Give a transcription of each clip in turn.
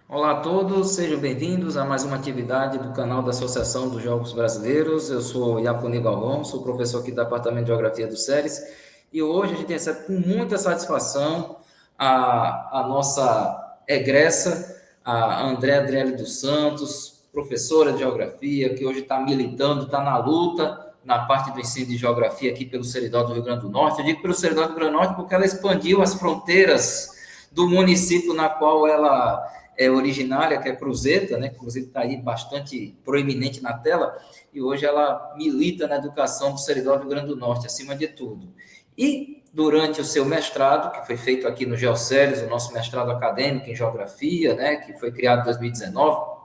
Olá a todos, sejam bem-vindos a mais uma atividade do canal da Associação dos Jogos Brasileiros. Eu sou Iaponi Galvão, sou professor aqui do Departamento de Geografia do SERES e hoje a gente recebe com muita satisfação a nossa egressa, a André Adriele dos Santos, professora de Geografia, que hoje está militando, está na luta na parte do ensino de Geografia aqui pelo Seridó do Rio Grande do Norte. Eu digo pelo Seridó do Rio Grande do Norte porque ela expandiu as fronteiras do município na qual ela é originária, que é Cruzeta, né? Cruzeta está aí bastante proeminente na tela, e hoje ela milita na educação do Seridó do Rio Grande do Norte, acima de tudo. E durante o seu mestrado, que foi feito aqui no GeoCeres, o nosso mestrado acadêmico em Geografia, né? Que foi criado em 2019,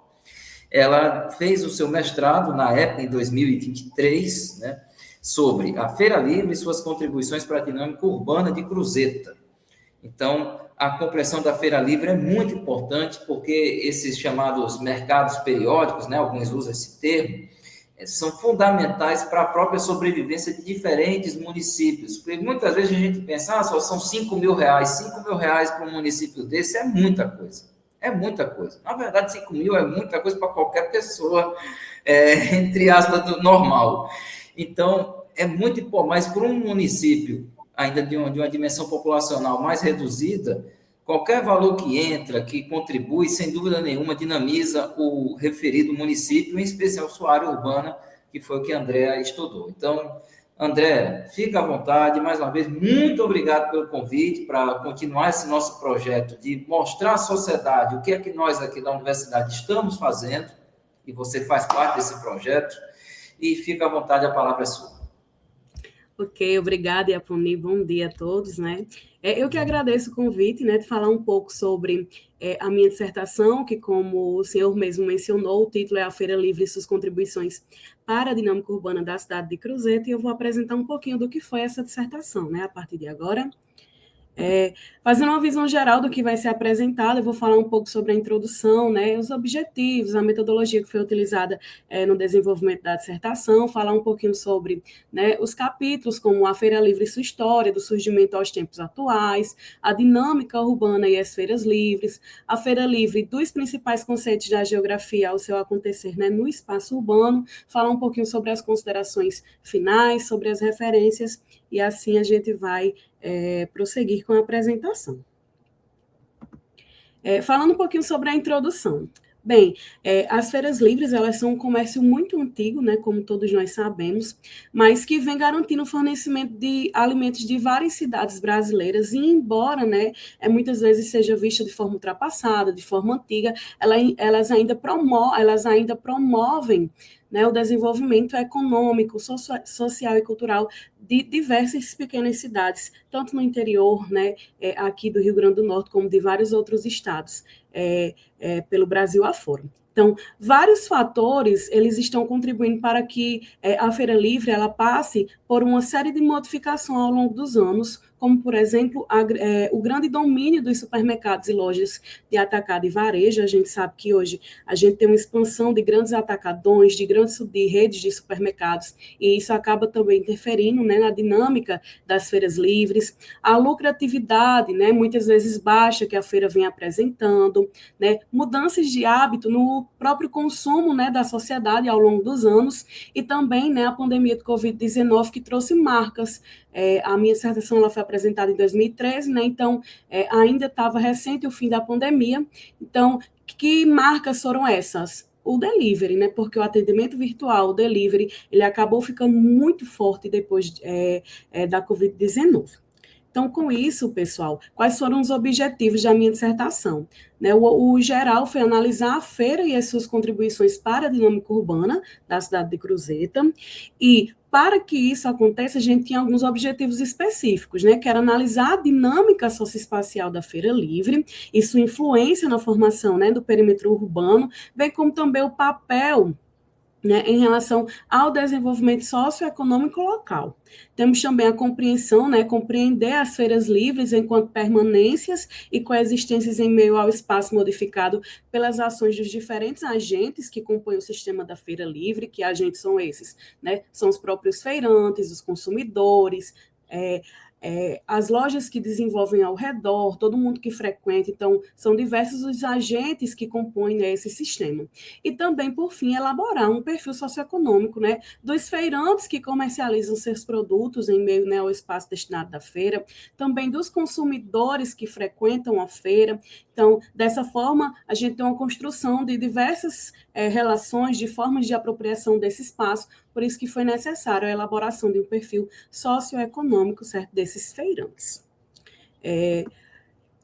ela fez o seu mestrado, na época, em 2023, né? Sobre a Feira Livre e suas contribuições para a dinâmica urbana de Cruzeta. Então, a compreensão da feira livre é muito importante, porque esses chamados mercados periódicos, né, alguns usam esse termo, são fundamentais para a própria sobrevivência de diferentes municípios. Porque muitas vezes a gente pensa, só são R$ 5.000. R$ 5.000 para um município desse é muita coisa. É muita coisa. Na verdade, 5 mil é muita coisa para qualquer pessoa, entre aspas, do normal. Então, é muito importante, mas para um município ainda de uma dimensão populacional mais reduzida, qualquer valor que entra, que contribui, sem dúvida nenhuma, dinamiza o referido município, em especial sua área urbana, que foi o que a Andréa estudou. Então, André, fica à vontade. Mais uma vez, muito obrigado pelo convite para continuar esse nosso projeto de mostrar à sociedade o que é que nós aqui da universidade estamos fazendo, e você faz parte desse projeto, e fica à vontade, a palavra é sua. Ok, obrigada, Iaponi. Bom dia a todos, né? Eu que agradeço o convite, né, de falar um pouco sobre a minha dissertação, que, como o senhor mesmo mencionou, o título é A Feira Livre e suas contribuições para a dinâmica urbana da cidade de Cruzeta, e eu vou apresentar um pouquinho do que foi essa dissertação, né, a partir de agora. Fazendo uma visão geral do que vai ser apresentado, eu vou falar um pouco sobre a introdução, né, os objetivos, a metodologia que foi utilizada no desenvolvimento da dissertação, falar um pouquinho sobre, né, os capítulos, como a Feira Livre e sua história, do surgimento aos tempos atuais, a dinâmica urbana e as feiras livres, a Feira Livre dos principais conceitos da geografia ao seu acontecer, né, no espaço urbano, falar um pouquinho sobre as considerações finais, sobre as referências, e assim a gente vai prosseguir com a apresentação. Falando um pouquinho sobre a introdução. Bem, as feiras livres, elas são um comércio muito antigo, né, como todos nós sabemos, mas que vem garantindo o fornecimento de alimentos de várias cidades brasileiras, e embora, né, muitas vezes seja vista de forma ultrapassada, de forma antiga, elas ainda promovem, né, o desenvolvimento econômico, social e cultural de diversas pequenas cidades, tanto no interior, né, aqui do Rio Grande do Norte, como de vários outros estados, pelo Brasil afora. Então, vários fatores, eles estão contribuindo para que a Feira Livre ela passe por uma série de modificações ao longo dos anos, como, por exemplo, o grande domínio dos supermercados e lojas de atacado e varejo. A gente sabe que hoje a gente tem uma expansão de grandes atacadões, de redes de supermercados, e isso acaba também interferindo, né, na dinâmica das feiras livres. A lucratividade, né, muitas vezes baixa, que a feira vem apresentando, né, mudanças de hábito no próprio consumo, né, da sociedade ao longo dos anos, e também, né, a pandemia do Covid-19, que trouxe marcas. A minha dissertação ela foi apresentada em 2013, né, então ainda estava recente o fim da pandemia. Então, que marcas foram essas? O delivery, né? Porque o atendimento virtual, o delivery, ele acabou ficando muito forte depois da Covid-19. Então, com isso, pessoal, quais foram os objetivos da minha dissertação? Né, o geral foi analisar a feira e as suas contribuições para a dinâmica urbana da cidade de Cruzeta, e para que isso aconteça, a gente tinha alguns objetivos específicos, né, que era analisar a dinâmica socioespacial da Feira Livre e sua influência na formação, né, do perímetro urbano, bem como também o papel, né, em relação ao desenvolvimento socioeconômico local. Temos também a compreensão, né, compreender as feiras livres enquanto permanências e coexistências em meio ao espaço modificado pelas ações dos diferentes agentes que compõem o sistema da feira livre. Que agentes são esses? Né? São os próprios feirantes, os consumidores, as lojas que desenvolvem ao redor, todo mundo que frequenta, então, são diversos os agentes que compõem, né, esse sistema. E também, por fim, elaborar um perfil socioeconômico, né, dos feirantes que comercializam seus produtos em meio, né, ao espaço destinado da feira, também dos consumidores que frequentam a feira. Então, dessa forma, a gente tem uma construção de diversas relações, de formas de apropriação desse espaço, por isso que foi necessário a elaboração de um perfil socioeconômico, certo, desses feirantes.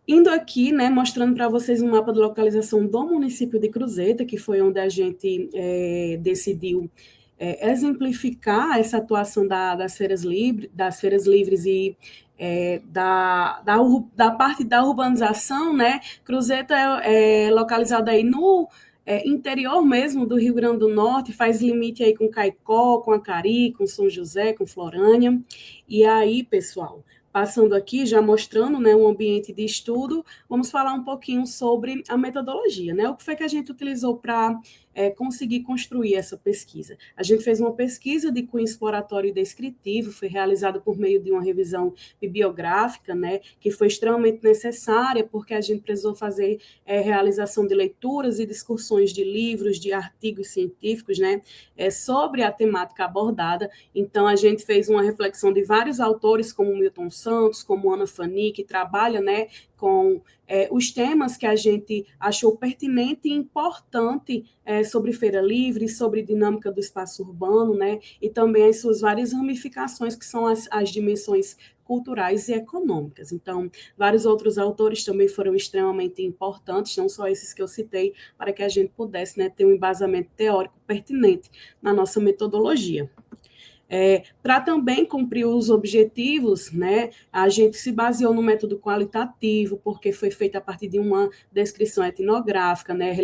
Indo aqui, né, mostrando para vocês um mapa de localização do município de Cruzeta, que foi onde a gente decidiu exemplificar essa atuação das feiras livres e da parte da urbanização, né? Cruzeta é localizada aí no interior mesmo do Rio Grande do Norte, faz limite aí com Caicó, com Acari, com São José, com Florânia. E aí, pessoal, passando aqui, já mostrando, né, um ambiente de estudo, vamos falar um pouquinho sobre a metodologia, né? O que foi que a gente utilizou para conseguir construir essa pesquisa? A gente fez uma pesquisa de cunho exploratório e descritivo, foi realizada por meio de uma revisão bibliográfica, né, que foi extremamente necessária, porque a gente precisou fazer realização de leituras e discussões de livros, de artigos científicos, né, sobre a temática abordada. Então, a gente fez uma reflexão de vários autores, como Milton Santos, como Ana Fani, que trabalha, né, com os temas que a gente achou pertinente e importante sobre feira livre, sobre dinâmica do espaço urbano, né, e também as suas várias ramificações, que são as dimensões culturais e econômicas. Então, vários outros autores também foram extremamente importantes, não só esses que eu citei, para que a gente pudesse, né, ter um embasamento teórico pertinente na nossa metodologia. Para também cumprir os objetivos, né, a gente se baseou no método qualitativo, porque foi feito a partir de uma descrição etnográfica, né,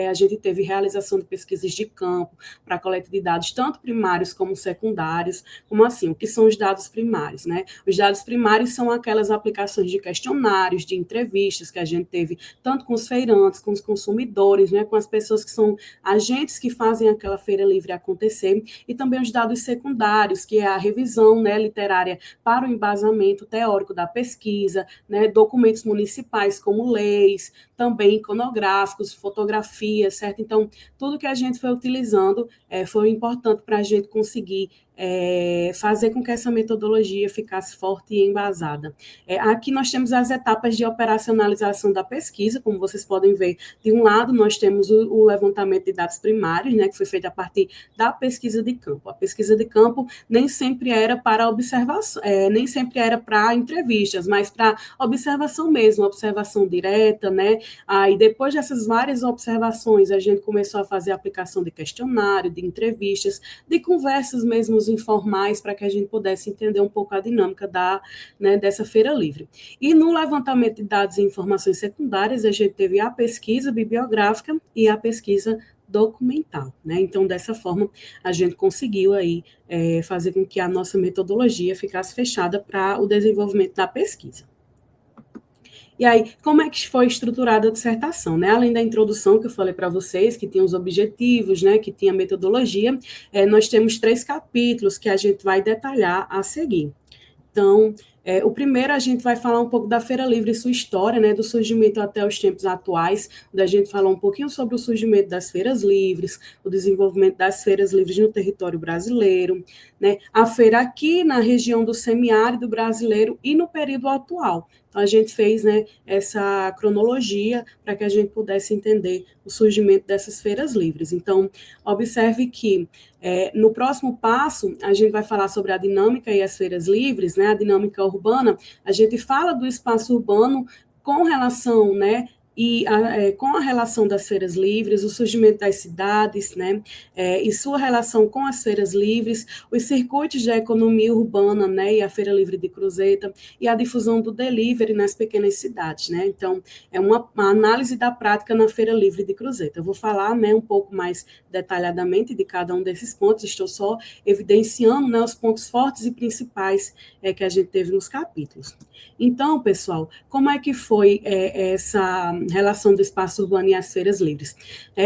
a gente teve realização de pesquisas de campo para coleta de dados, tanto primários como secundários, como assim, o que são os dados primários, né? Os dados primários são aquelas aplicações de questionários, de entrevistas que a gente teve, tanto com os feirantes, com os consumidores, né, com as pessoas que são agentes que fazem aquela feira livre acontecer, e também os dados secundários, que é a revisão, né, literária para o embasamento teórico da pesquisa, né, documentos municipais como leis, também iconográficos, fotografias, certo? Então, tudo que a gente foi utilizando foi importante para a gente conseguir fazer com que essa metodologia ficasse forte e embasada. Aqui nós temos as etapas de operacionalização da pesquisa, como vocês podem ver. De um lado, nós temos o levantamento de dados primários, né, que foi feito a partir da pesquisa de campo. A pesquisa de campo nem sempre era para observação, nem sempre era para entrevistas, mas para observação mesmo, observação direta, né? Aí, depois dessas várias observações, a gente começou a fazer a aplicação de questionário, de entrevistas, de conversas mesmo informais, para que a gente pudesse entender um pouco a dinâmica dessa feira livre. E no levantamento de dados e informações secundárias, a gente teve a pesquisa bibliográfica e a pesquisa documental, né? Então, dessa forma, a gente conseguiu aí fazer com que a nossa metodologia ficasse fechada para o desenvolvimento da pesquisa. E aí, como é que foi estruturada a dissertação, né? Além da introdução que eu falei para vocês, que tinha os objetivos, né, que tinha a metodologia, nós temos 3 capítulos que a gente vai detalhar a seguir. Então, o primeiro a gente vai falar um pouco da Feira Livre e sua história, né, do surgimento até os tempos atuais, onde a gente fala um pouquinho sobre o surgimento das feiras livres, o desenvolvimento das feiras livres no território brasileiro, né, a feira aqui na região do semiárido brasileiro e no período atual. Então, a gente fez, né, essa cronologia para que a gente pudesse entender o surgimento dessas feiras livres. Então, observe que no próximo passo, a gente vai falar sobre a dinâmica e as feiras livres, né, a dinâmica urbana. A gente fala do espaço urbano com relação, né, com a relação das feiras livres, o surgimento das cidades, né, e sua relação com as feiras livres, os circuitos da economia urbana, né, e a Feira Livre de Cruzeta, e a difusão do delivery nas pequenas cidades, né. Então, é uma análise da prática na Feira Livre de Cruzeta. Eu vou falar, né, um pouco mais detalhadamente de cada um desses pontos, estou só evidenciando, né, os pontos fortes e principais que a gente teve nos capítulos. Então, pessoal, como é que foi essa relação do espaço urbano e as feiras livres.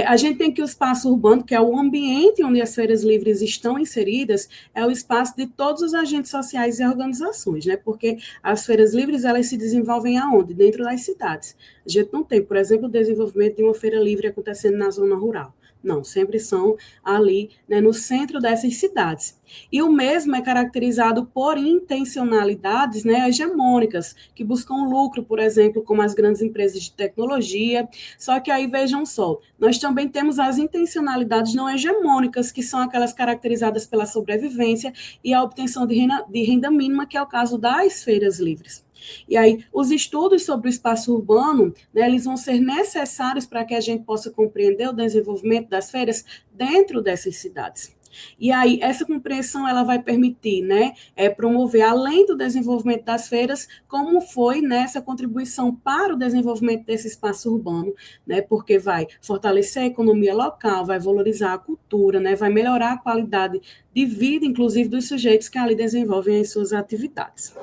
A gente tem que o espaço urbano, que é o ambiente onde as feiras livres estão inseridas, é o espaço de todos os agentes sociais e organizações, né? Porque as feiras livres, elas se desenvolvem aonde? Dentro das cidades. A gente não tem, por exemplo, o desenvolvimento de uma feira livre acontecendo na zona rural. Não, sempre são ali, né, no centro dessas cidades. E o mesmo é caracterizado por intencionalidades, né, hegemônicas, que buscam lucro, por exemplo, como as grandes empresas de tecnologia. Só que aí vejam só, nós também temos as intencionalidades não hegemônicas, que são aquelas caracterizadas pela sobrevivência e a obtenção de renda mínima, que é o caso das feiras livres. E aí, os estudos sobre o espaço urbano, né, eles vão ser necessários para que a gente possa compreender o desenvolvimento das feiras dentro dessas cidades. E aí, essa compreensão ela vai permitir, né, promover, além do desenvolvimento das feiras, como foi nessa contribuição para o desenvolvimento desse espaço urbano, né, porque vai fortalecer a economia local, vai valorizar a cultura, né, vai melhorar a qualidade de vida, inclusive, dos sujeitos que ali desenvolvem as suas atividades.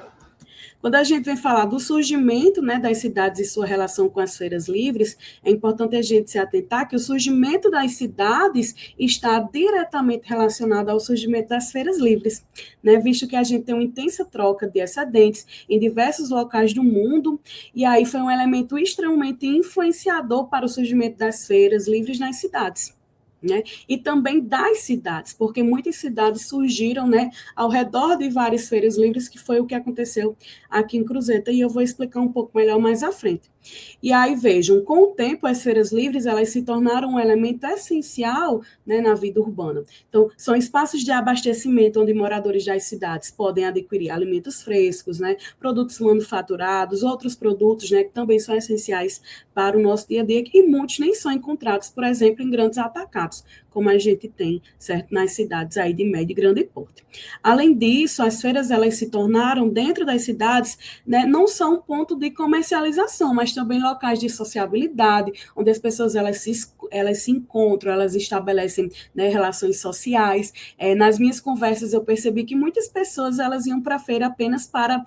Quando a gente vem falar do surgimento, né, das cidades e sua relação com as feiras livres, é importante a gente se atentar que o surgimento das cidades está diretamente relacionado ao surgimento das feiras livres, né, visto que a gente tem uma intensa troca de excedentes em diversos locais do mundo, e aí foi um elemento extremamente influenciador para o surgimento das feiras livres nas cidades. Né? E também das cidades, porque muitas cidades surgiram, né, ao redor de várias feiras livres, que foi o que aconteceu aqui em Cruzeta, e eu vou explicar um pouco melhor mais à frente. E aí, vejam, com o tempo, as feiras livres, elas se tornaram um elemento essencial, né, na vida urbana. Então, são espaços de abastecimento onde moradores das cidades podem adquirir alimentos frescos, né, produtos manufaturados, outros produtos, né, que também são essenciais para o nosso dia a dia, e muitos nem são encontrados, por exemplo, em grandes atacados, como a gente tem, certo, nas cidades aí de médio e grande porte. Além disso, as feiras, elas se tornaram, dentro das cidades, né, não são um ponto de comercialização, mas também locais de sociabilidade, onde as pessoas, elas se encontram, elas estabelecem, né, relações sociais. Nas minhas conversas, eu percebi que muitas pessoas, elas iam para a feira apenas para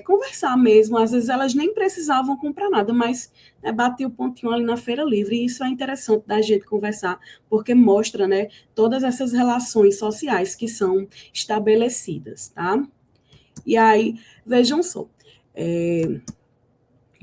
conversar mesmo, às vezes elas nem precisavam comprar nada, mas bater o pontinho ali na feira livre, e isso é interessante da gente conversar, porque mostra, né, todas essas relações sociais que são estabelecidas, tá? E aí, vejam só,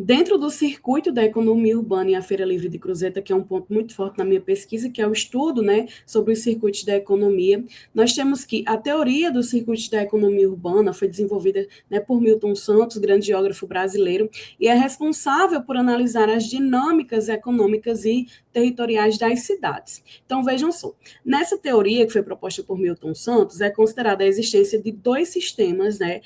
dentro do circuito da economia urbana e a Feira Livre de Cruzeta, que é um ponto muito forte na minha pesquisa, que é o estudo, né, sobre os circuitos da economia, nós temos que a teoria dos circuitos da economia urbana foi desenvolvida, né, por Milton Santos, grande geógrafo brasileiro, e é responsável por analisar as dinâmicas econômicas e territoriais das cidades. Então, vejam só, nessa teoria que foi proposta por Milton Santos, é considerada a existência de dois sistemas, né,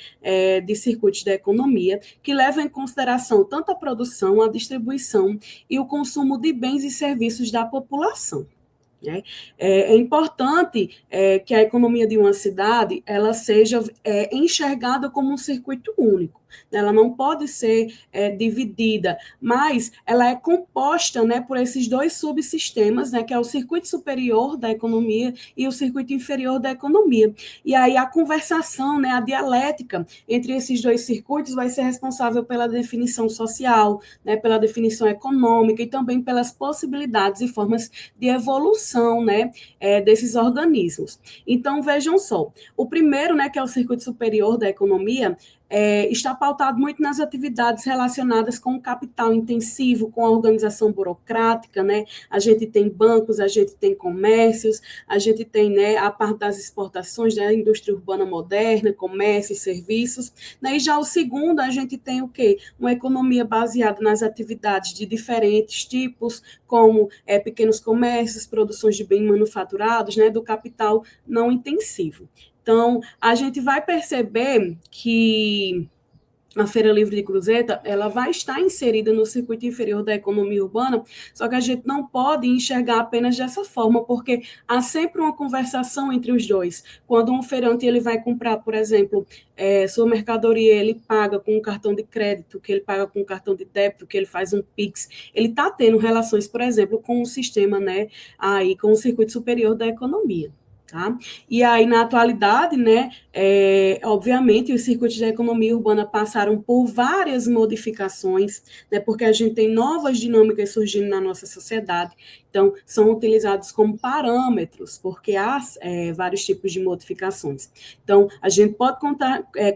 de circuitos da economia, que levam em consideração tanto a produção, a distribuição e o consumo de bens e serviços da população. Né? É importante que a economia de uma cidade ela seja enxergada como um circuito único. Ela não pode ser dividida, mas ela é composta, né, por esses dois subsistemas, né, que é o circuito superior da economia e o circuito inferior da economia. E aí a conversação, né, a dialética entre esses dois circuitos vai ser responsável pela definição social, né, pela definição econômica e também pelas possibilidades e formas de evolução, né, desses organismos. Então, vejam só, o primeiro, né, que é o circuito superior da economia, está pautado muito nas atividades relacionadas com o capital intensivo, com a organização burocrática, né? A gente tem bancos, a gente tem comércios, a gente tem, né, a parte das exportações da indústria urbana moderna, comércio e serviços, né? E já o segundo, a gente tem o quê? Uma economia baseada nas atividades de diferentes tipos, como pequenos comércios, produções de bens manufaturados, né, do capital não intensivo. Então, a gente vai perceber que a Feira Livre de Cruzeta, ela vai estar inserida no circuito inferior da economia urbana, só que a gente não pode enxergar apenas dessa forma, porque há sempre uma conversação entre os dois. Quando um feirante ele vai comprar, por exemplo, sua mercadoria, ele paga com um cartão de crédito, que ele paga com um cartão de débito, que ele faz um Pix, ele está tendo relações, por exemplo, com o sistema, né, aí, com o circuito superior da economia. Tá? E aí, na atualidade, né, obviamente, os circuitos da economia urbana passaram por várias modificações, né, porque a gente tem novas dinâmicas surgindo na nossa sociedade, então, são utilizados como parâmetros, porque há vários tipos de modificações. Então, a gente pode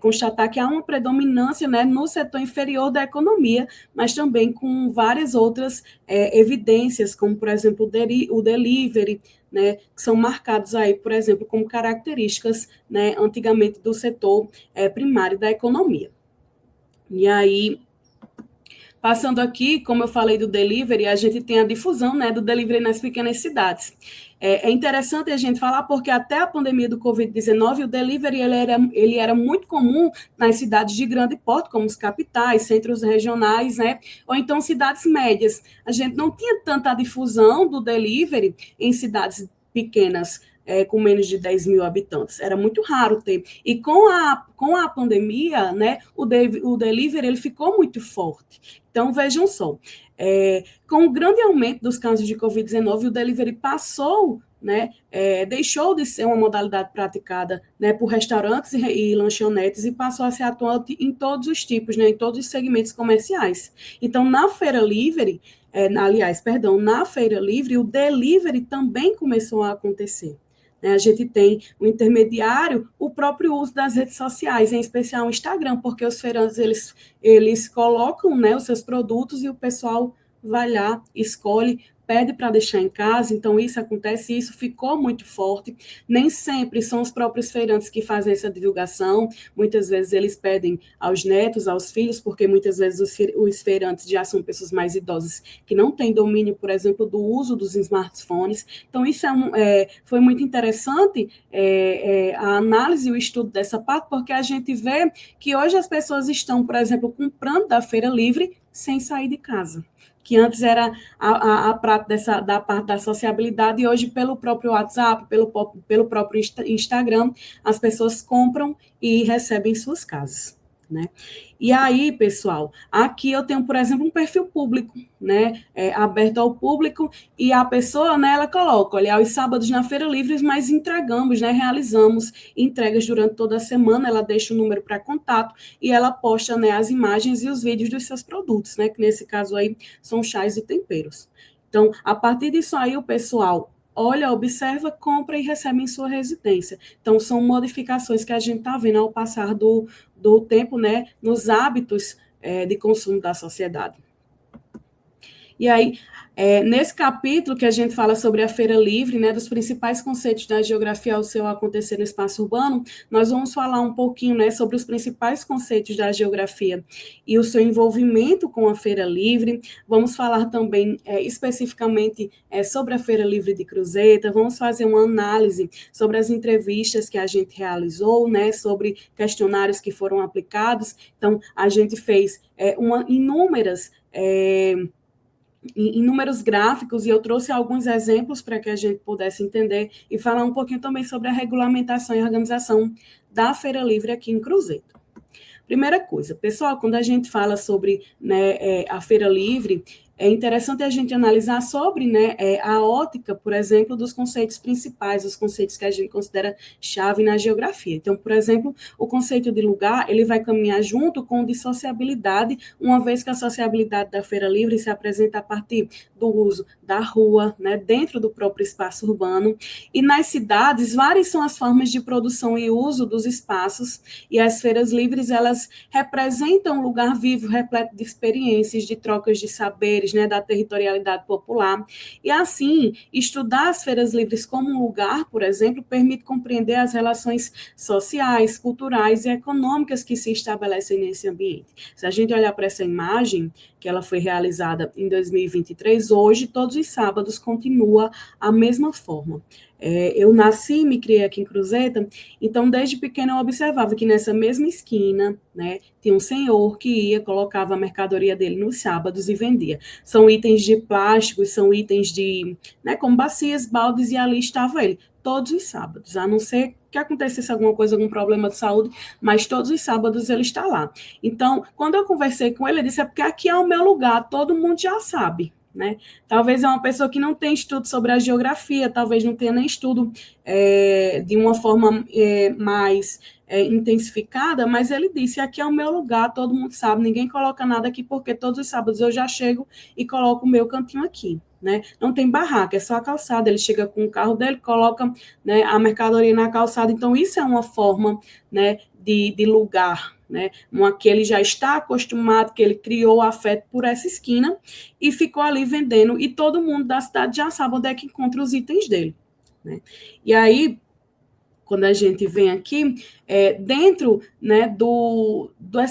constatar que há uma predominância, né, no setor inferior da economia, mas também com várias outras evidências, como, por exemplo, o delivery, né, que são marcados aí, por exemplo, como características, né, antigamente do setor primário da economia. E aí, passando aqui, como eu falei do delivery, a gente tem a difusão, né, do delivery nas pequenas cidades. É interessante a gente falar porque até a pandemia do Covid-19, o delivery ele era muito comum nas cidades de grande porte, como os capitais, centros regionais, né, ou então cidades médias. A gente não tinha tanta difusão do delivery em cidades pequenas, com menos de 10 mil habitantes. Era muito raro ter. E com a pandemia, né, o delivery ele ficou muito forte. Então, vejam só, com o grande aumento dos casos de Covid-19, o delivery passou, né, deixou de ser uma modalidade praticada, né, por restaurantes e lanchonetes e passou a ser atuante em todos os tipos, né, em todos os segmentos comerciais. Então, na Feira Livre, na Feira Livre, o delivery também começou a acontecer. A gente tem o intermediário, o próprio uso das redes sociais, em especial o Instagram, porque os feirantes, eles colocam, né, os seus produtos e o pessoal vai lá, escolhe, pede para deixar em casa, então isso acontece, e isso ficou muito forte. Nem sempre são os próprios feirantes que fazem essa divulgação, muitas vezes eles pedem aos netos, aos filhos, porque muitas vezes os feirantes já são pessoas mais idosas que não têm domínio, por exemplo, do uso dos smartphones. Então isso foi muito interessante, a análise e o estudo dessa parte, porque a gente vê que hoje as pessoas estão, por exemplo, comprando da Feira Livre sem sair de casa, que antes era a parte da parte da sociabilidade, e hoje, pelo próprio WhatsApp, pelo próprio Instagram, as pessoas compram e recebem em suas casas, né? E aí, pessoal, aqui eu tenho, por exemplo, um perfil público, né, aberto ao público, e a pessoa, né, ela coloca, olha, aos sábados na Feira Livre, mas entregamos, né, realizamos entregas durante toda a semana, ela deixa o número para contato, e ela posta, né, as imagens e os vídeos dos seus produtos, né, que nesse caso aí são chás e temperos. Então, a partir disso aí, o pessoal olha, observa, compra e recebe em sua residência. Então, são modificações que a gente está vendo ao passar do tempo, né, nos hábitos de consumo da sociedade. E aí, nesse capítulo que a gente fala sobre a Feira Livre, né, dos principais conceitos da geografia ao seu acontecer no espaço urbano, nós vamos falar um pouquinho, né, sobre os principais conceitos da geografia e o seu envolvimento com a Feira Livre. Vamos falar também especificamente sobre a Feira Livre de Cruzeta, vamos fazer uma análise sobre as entrevistas que a gente realizou, né, sobre questionários que foram aplicados. Então, a gente fez inúmeros gráficos, e eu trouxe alguns exemplos para que a gente pudesse entender e falar um pouquinho também sobre a regulamentação e organização da Feira Livre aqui em Cruzeta. Primeira coisa, pessoal, quando a gente fala sobre, né, a Feira Livre, é interessante a gente analisar sobre, né, a ótica, por exemplo, dos conceitos principais, os conceitos que a gente considera chave na geografia. Então, por exemplo, o conceito de lugar, ele vai caminhar junto com o de sociabilidade, uma vez que a sociabilidade da Feira Livre se apresenta a partir do uso da rua, né, dentro do próprio espaço urbano. E nas cidades, várias são as formas de produção e uso dos espaços, e as feiras livres, elas representam um lugar vivo, repleto de experiências, de trocas de saberes, né, da territorialidade popular. E assim, estudar as feiras livres como um lugar, por exemplo, permite compreender as relações sociais, culturais e econômicas que se estabelecem nesse ambiente. Se a gente olhar para essa imagem, que ela foi realizada em 2023, hoje, todos os sábados, continua a mesma forma. Eu nasci e me criei aqui em Cruzeta, então desde pequena eu observava que nessa mesma esquina, né, tinha um senhor que ia, colocava a mercadoria dele nos sábados e vendia. São itens de plástico, são itens de, né, como bacias, baldes, e ali estava ele, todos os sábados, a não ser que acontecesse alguma coisa, algum problema de saúde, mas todos os sábados ele está lá. Então, quando eu conversei com ele, ele disse, porque aqui é o meu lugar, todo mundo já sabe. né? Talvez é uma pessoa que não tem estudo sobre a geografia, talvez não tenha nem estudo de uma forma mais intensificada, mas ele disse, aqui é o meu lugar, todo mundo sabe, ninguém coloca nada aqui, porque todos os sábados eu já chego e coloco o meu cantinho aqui, né? Não tem barraca, é só a calçada, ele chega com o carro dele, coloca, né, a mercadoria na calçada, então isso é uma forma, né, de lugar, né, que ele já está acostumado, que ele criou afeto por essa esquina e ficou ali vendendo, e todo mundo da cidade já sabe onde é que encontra os itens dele, né? E aí, quando a gente vem aqui, dentro, né,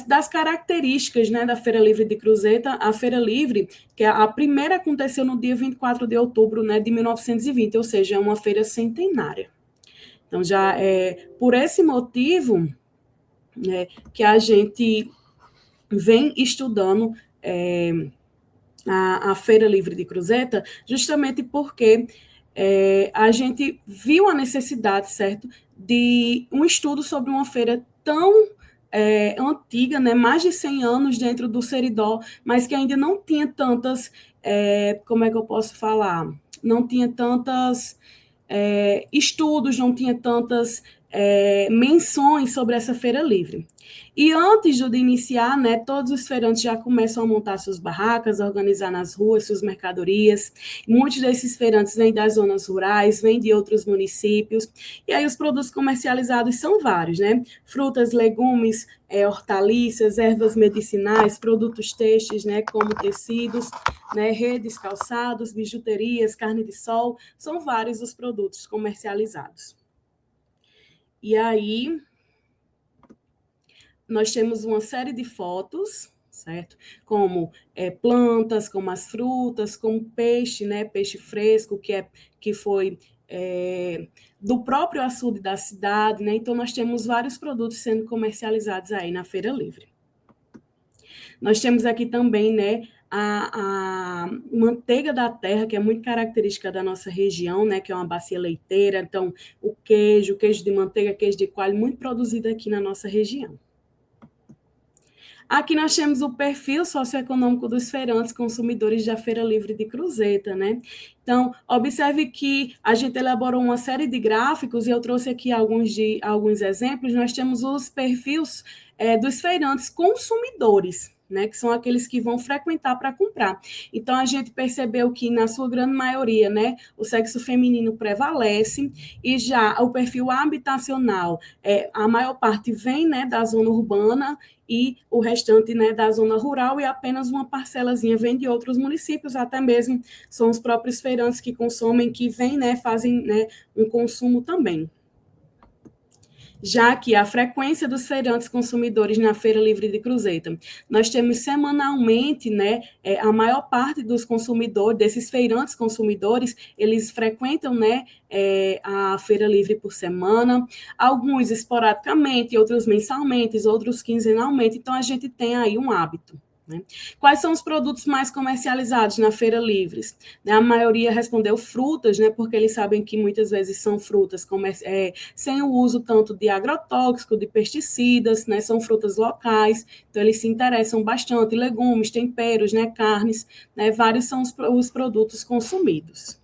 das características, né, da Feira Livre de Cruzeta, a Feira Livre, que a primeira aconteceu no dia 24 de outubro, né, de 1920, ou seja, é uma feira centenária. Então, já por esse motivo, né, que a gente vem estudando a Feira Livre de Cruzeta, justamente porque a gente viu a necessidade, certo, de um estudo sobre uma feira tão antiga, né, mais de 100 anos dentro do Seridó, mas que ainda não tinha tantas, como é que eu posso falar? Não tinha tantas estudos, não tinha tantas menções sobre essa feira livre. E antes de iniciar, né, todos os feirantes já começam a montar suas barracas, a organizar nas ruas suas mercadorias. Muitos desses feirantes vêm das zonas rurais, vêm de outros municípios. E aí os produtos comercializados são vários, né? Frutas, legumes, hortaliças, ervas medicinais, produtos têxteis, né, como tecidos, né, redes, calçados, bijuterias, carne de sol, são vários os produtos comercializados. E aí, nós temos uma série de fotos, certo? Como plantas, como as frutas, como peixe, né? Peixe fresco, que foi do próprio açude da cidade, né? Então, nós temos vários produtos sendo comercializados aí na Feira Livre. Nós temos aqui também, né, a manteiga da terra, que é muito característica da nossa região, né, que é uma bacia leiteira. Então, o queijo de manteiga, queijo de coalho, muito produzido aqui na nossa região. Aqui nós temos o perfil socioeconômico dos feirantes consumidores da Feira Livre de Cruzeta, né? Então, observe que a gente elaborou uma série de gráficos e eu trouxe aqui alguns exemplos. Nós temos os perfis dos feirantes consumidores, né, que são aqueles que vão frequentar para comprar. Então, a gente percebeu que, na sua grande maioria, né, o sexo feminino prevalece, e já o perfil habitacional, a maior parte vem, né, da zona urbana, e o restante, né, da zona rural, e apenas uma parcelazinha vem de outros municípios, até mesmo são os próprios feirantes que consomem, que vêm, né, fazem, né, um consumo também. Já que a frequência dos feirantes consumidores na Feira Livre de Cruzeta, nós temos semanalmente, né, a maior parte dos consumidores, desses feirantes consumidores, eles frequentam, né, a Feira Livre por semana, alguns esporadicamente, outros mensalmente, outros quinzenalmente, então a gente tem aí um hábito. Né? Quais são os produtos mais comercializados na Feira Livres? A maioria respondeu frutas, né, porque eles sabem que muitas vezes são frutas sem o uso tanto de agrotóxico, de pesticidas, né, são frutas locais, então eles se interessam bastante, legumes, temperos, né, carnes, né, vários são os produtos consumidos.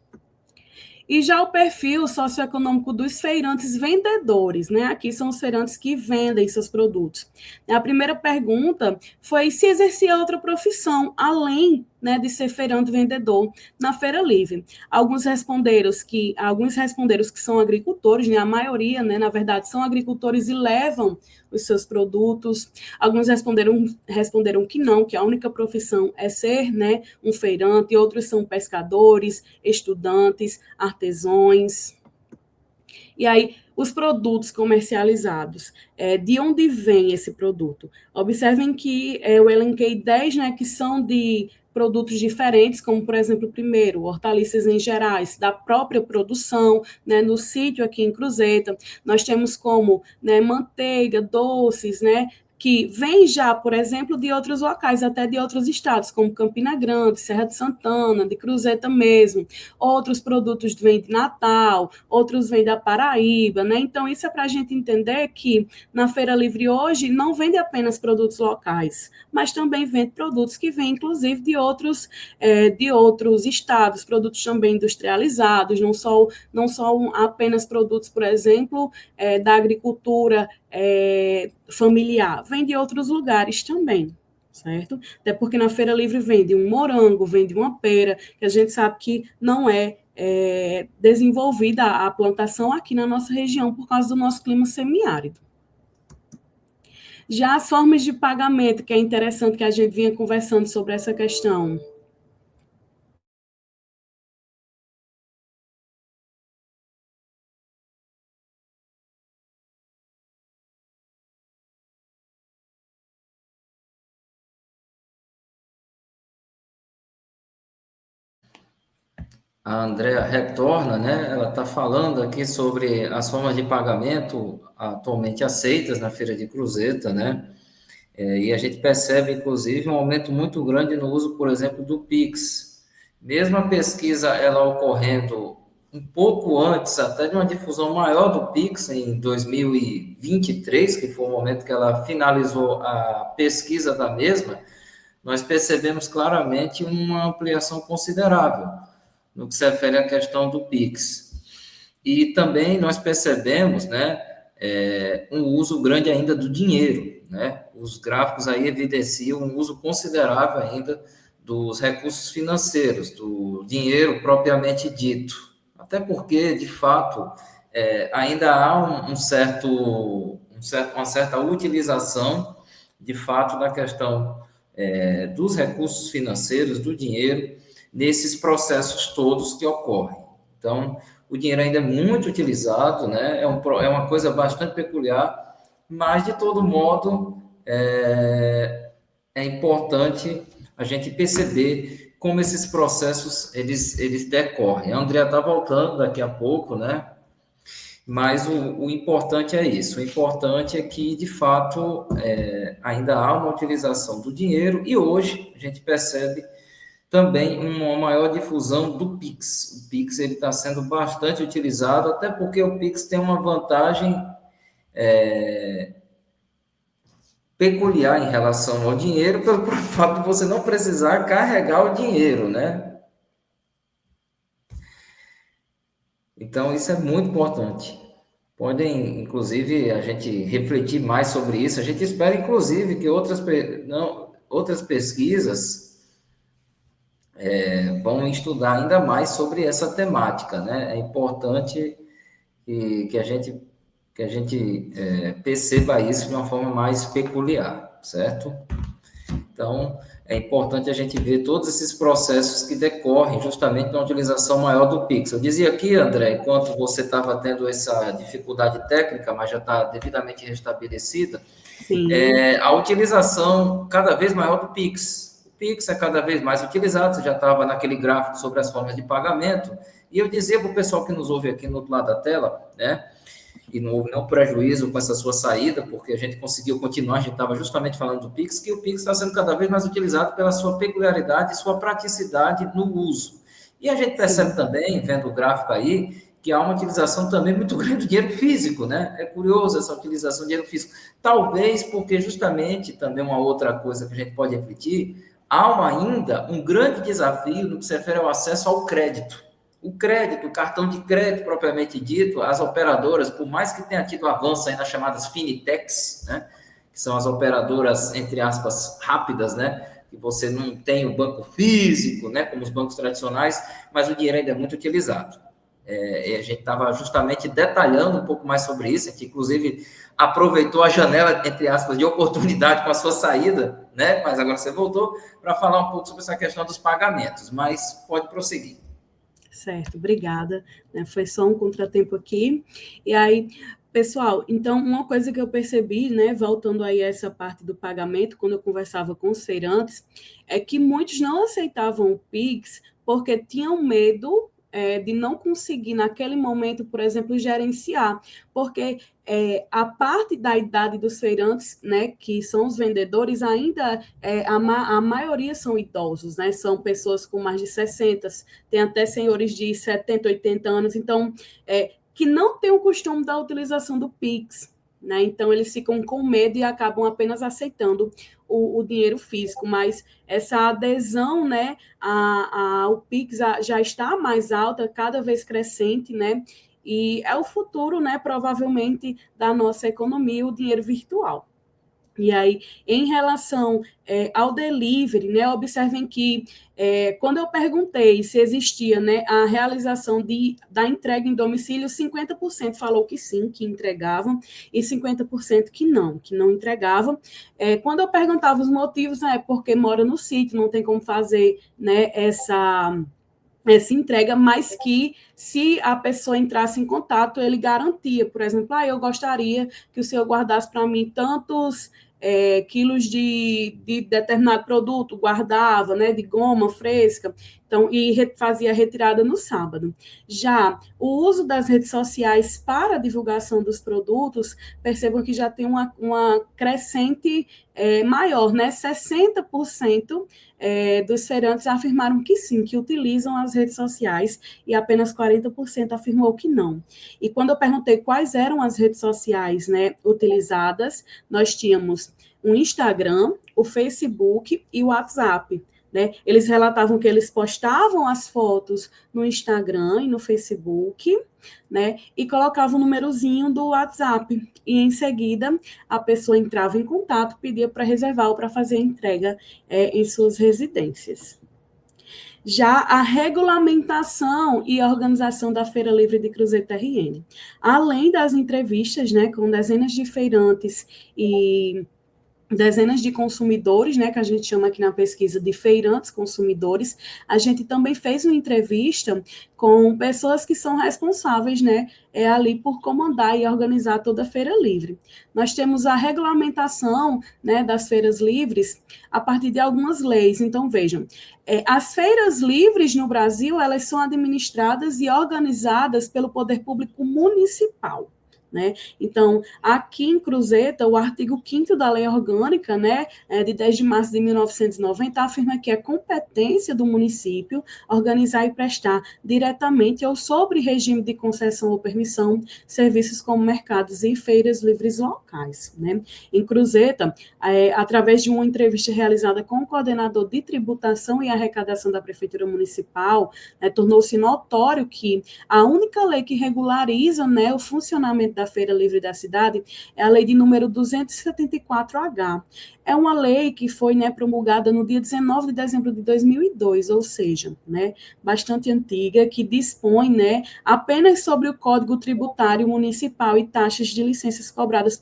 E já o perfil socioeconômico dos feirantes vendedores, né? Aqui são os feirantes que vendem seus produtos. A primeira pergunta foi se exercia outra profissão, além, né, de ser feirante vendedor na Feira Livre. Alguns responderam que são agricultores, né? A maioria, né, na verdade, são agricultores e levam os seus produtos. Alguns responderam que não, que a única profissão é ser, né, um feirante. Outros são pescadores, estudantes, artesãos. E aí, os produtos comercializados, de onde vem esse produto? Observem que eu elenquei 10, né, que são de produtos diferentes, como, por exemplo, primeiro, hortaliças em gerais, da própria produção, né, no sítio aqui em Cruzeta. Nós temos como, né, manteiga, doces, né, que vem já, por exemplo, de outros locais, até de outros estados, como Campina Grande, Serra de Santana, de Cruzeta mesmo. Outros produtos vêm de Natal, outros vêm da Paraíba, né? Então, isso é para a gente entender que na Feira Livre hoje não vende apenas produtos locais, mas também vende produtos que vêm, inclusive, de outros estados, produtos também industrializados, não só apenas produtos, por exemplo, da agricultura familiar, vem de outros lugares também, certo? Até porque na Feira Livre vende um morango, vende uma pera, que a gente sabe que não é desenvolvida a plantação aqui na nossa região por causa do nosso clima semiárido. Já as formas de pagamento, que é interessante que a gente vinha conversando sobre essa questão. A Andrea retorna, né? Ela está falando aqui sobre as formas de pagamento atualmente aceitas na Feira de Cruzeta, né? E a gente percebe, inclusive, um aumento muito grande no uso, por exemplo, do Pix. Mesmo a pesquisa ela ocorrendo um pouco antes, até de uma difusão maior do Pix, em 2023, que foi o momento que ela finalizou a pesquisa da mesma, nós percebemos claramente uma ampliação considerável no que se refere à questão do Pix. E também nós percebemos, né, um uso grande ainda do dinheiro, né? Os gráficos aí evidenciam um uso considerável ainda dos recursos financeiros, do dinheiro propriamente dito. Até porque, de fato, ainda há uma certa utilização, de fato, da questão dos recursos financeiros, do dinheiro, nesses processos todos que ocorrem. Então, o dinheiro ainda é muito utilizado, né? É uma coisa bastante peculiar, mas, de todo modo, é importante a gente perceber como esses processos eles decorrem. A Andrea está voltando daqui a pouco, né? Mas o importante é isso. O importante é que, de fato, ainda há uma utilização do dinheiro e hoje a gente percebe também uma maior difusão do Pix. O Pix está sendo bastante utilizado, até porque o Pix tem uma vantagem peculiar em relação ao dinheiro, pelo fato de você não precisar carregar o dinheiro, né? Então, isso é muito importante. Podem, inclusive, a gente refletir mais sobre isso. A gente espera, inclusive, que outras pesquisas vão estudar ainda mais sobre essa temática, né? É importante que a gente perceba isso de uma forma mais peculiar, certo? Então, é importante a gente ver todos esses processos que decorrem justamente na utilização maior do Pix. Eu dizia aqui, André, enquanto você estava tendo essa dificuldade técnica, mas já está devidamente restabelecida, a utilização cada vez maior do Pix. O Pix é cada vez mais utilizado, você já estava naquele gráfico sobre as formas de pagamento, e eu dizia para o pessoal que nos ouve aqui no outro lado da tela, né, e não houve nenhum prejuízo com essa sua saída, porque a gente conseguiu continuar, a gente estava justamente falando do Pix, que o Pix está sendo cada vez mais utilizado pela sua peculiaridade e sua praticidade no uso. E a gente percebe também, vendo o gráfico aí, que há uma utilização também muito grande do dinheiro físico, né? É curioso essa utilização do dinheiro físico. Talvez porque justamente também uma outra coisa que a gente pode refletir, há ainda um grande desafio no que se refere ao acesso ao crédito. O crédito, o cartão de crédito propriamente dito, as operadoras, por mais que tenha tido avanço aí nas chamadas fintechs, né, que são as operadoras, entre aspas, rápidas, né, que você não tem o banco físico, né, como os bancos tradicionais, mas o dinheiro ainda é muito utilizado. E a gente estava justamente detalhando um pouco mais sobre isso, que inclusive aproveitou a janela, entre aspas, de oportunidade com a sua saída, né, mas agora você voltou para falar um pouco sobre essa questão dos pagamentos, mas pode prosseguir. Certo, obrigada. Foi só um contratempo aqui. E aí, pessoal, então, uma coisa que eu percebi, né, voltando aí a essa parte do pagamento, quando eu conversava com os feirantes, é que muitos não aceitavam o Pix porque tinham medo de não conseguir, naquele momento, por exemplo, gerenciar, porque a parte da idade dos feirantes, né, que são os vendedores, ainda a maioria são idosos, né, são pessoas com mais de 60, tem até senhores de 70, 80 anos, então, que não tem o costume da utilização do Pix, né, então eles ficam com medo e acabam apenas aceitando o dinheiro físico, mas essa adesão, né, ao Pix já está mais alta, cada vez crescente, né, e é o futuro, né, provavelmente, da nossa economia, o dinheiro virtual. E aí, em relação ao delivery, né, observem que quando eu perguntei se existia, né, a realização da entrega em domicílio, 50% falou que sim, que entregavam, e 50% que não entregavam. Quando eu perguntava os motivos, porque mora no sítio, não tem como fazer, né, essa entrega, mas que se a pessoa entrasse em contato, ele garantia, por exemplo, eu gostaria que o senhor guardasse para mim tantos quilos de determinado produto, guardava, né, de goma fresca, então, e fazia a retirada no sábado. Já o uso das redes sociais para a divulgação dos produtos, percebam que já tem uma crescente maior, né, 60% dos feirantes afirmaram que sim, que utilizam as redes sociais, e apenas 40% afirmou que não. E quando eu perguntei quais eram as redes sociais, né, utilizadas, nós tínhamos o Instagram, o Facebook e o WhatsApp. Né? Eles relatavam que eles postavam as fotos no Instagram e no Facebook, né? E colocavam o númerozinho do WhatsApp. E em seguida a pessoa entrava em contato, pedia para reservar ou para fazer a entrega em suas residências. Já a regulamentação e a organização da Feira Livre de Cruzeiro RN. Além das entrevistas, né, com dezenas de feirantes e dezenas de consumidores, né, que a gente chama aqui na pesquisa de feirantes consumidores, a gente também fez uma entrevista com pessoas que são responsáveis, né, ali por comandar e organizar toda a Feira Livre. Nós temos a regulamentação, né, das feiras livres a partir de algumas leis. Então, vejam, as feiras livres no Brasil, elas são administradas e organizadas pelo poder público municipal. Né? Então, aqui em Cruzeta, o artigo 5º da Lei Orgânica, né, de 10 de março de 1990, afirma que é competência do município organizar e prestar diretamente ou sobre regime de concessão ou permissão serviços como mercados e feiras livres locais. Né? Em Cruzeta, através de uma entrevista realizada com o coordenador de tributação e arrecadação da Prefeitura Municipal, tornou-se notório que a única lei que regulariza, né, o funcionamento da Feira Livre da cidade é a lei de número 274H. É uma lei que foi, né, promulgada no dia 19 de dezembro de 2002, ou seja, né, bastante antiga, que dispõe, né, apenas sobre o Código Tributário Municipal e taxas de licenças cobradas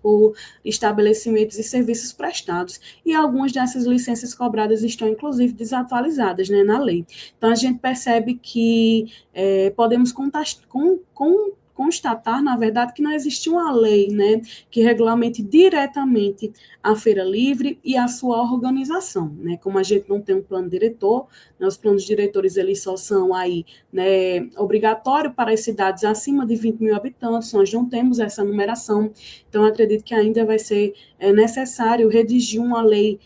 por estabelecimentos e serviços prestados. E algumas dessas licenças cobradas estão, inclusive, desatualizadas, né, na lei. Então, a gente percebe que podemos constatar, na verdade, que não existe uma lei, né, que regulamente diretamente a Feira Livre e a sua organização, né, como a gente não tem um plano diretor, né, os planos diretores, eles só são aí, né, obrigatório para as cidades acima de 20 mil habitantes, nós não temos essa numeração, então acredito que ainda vai ser necessário redigir uma lei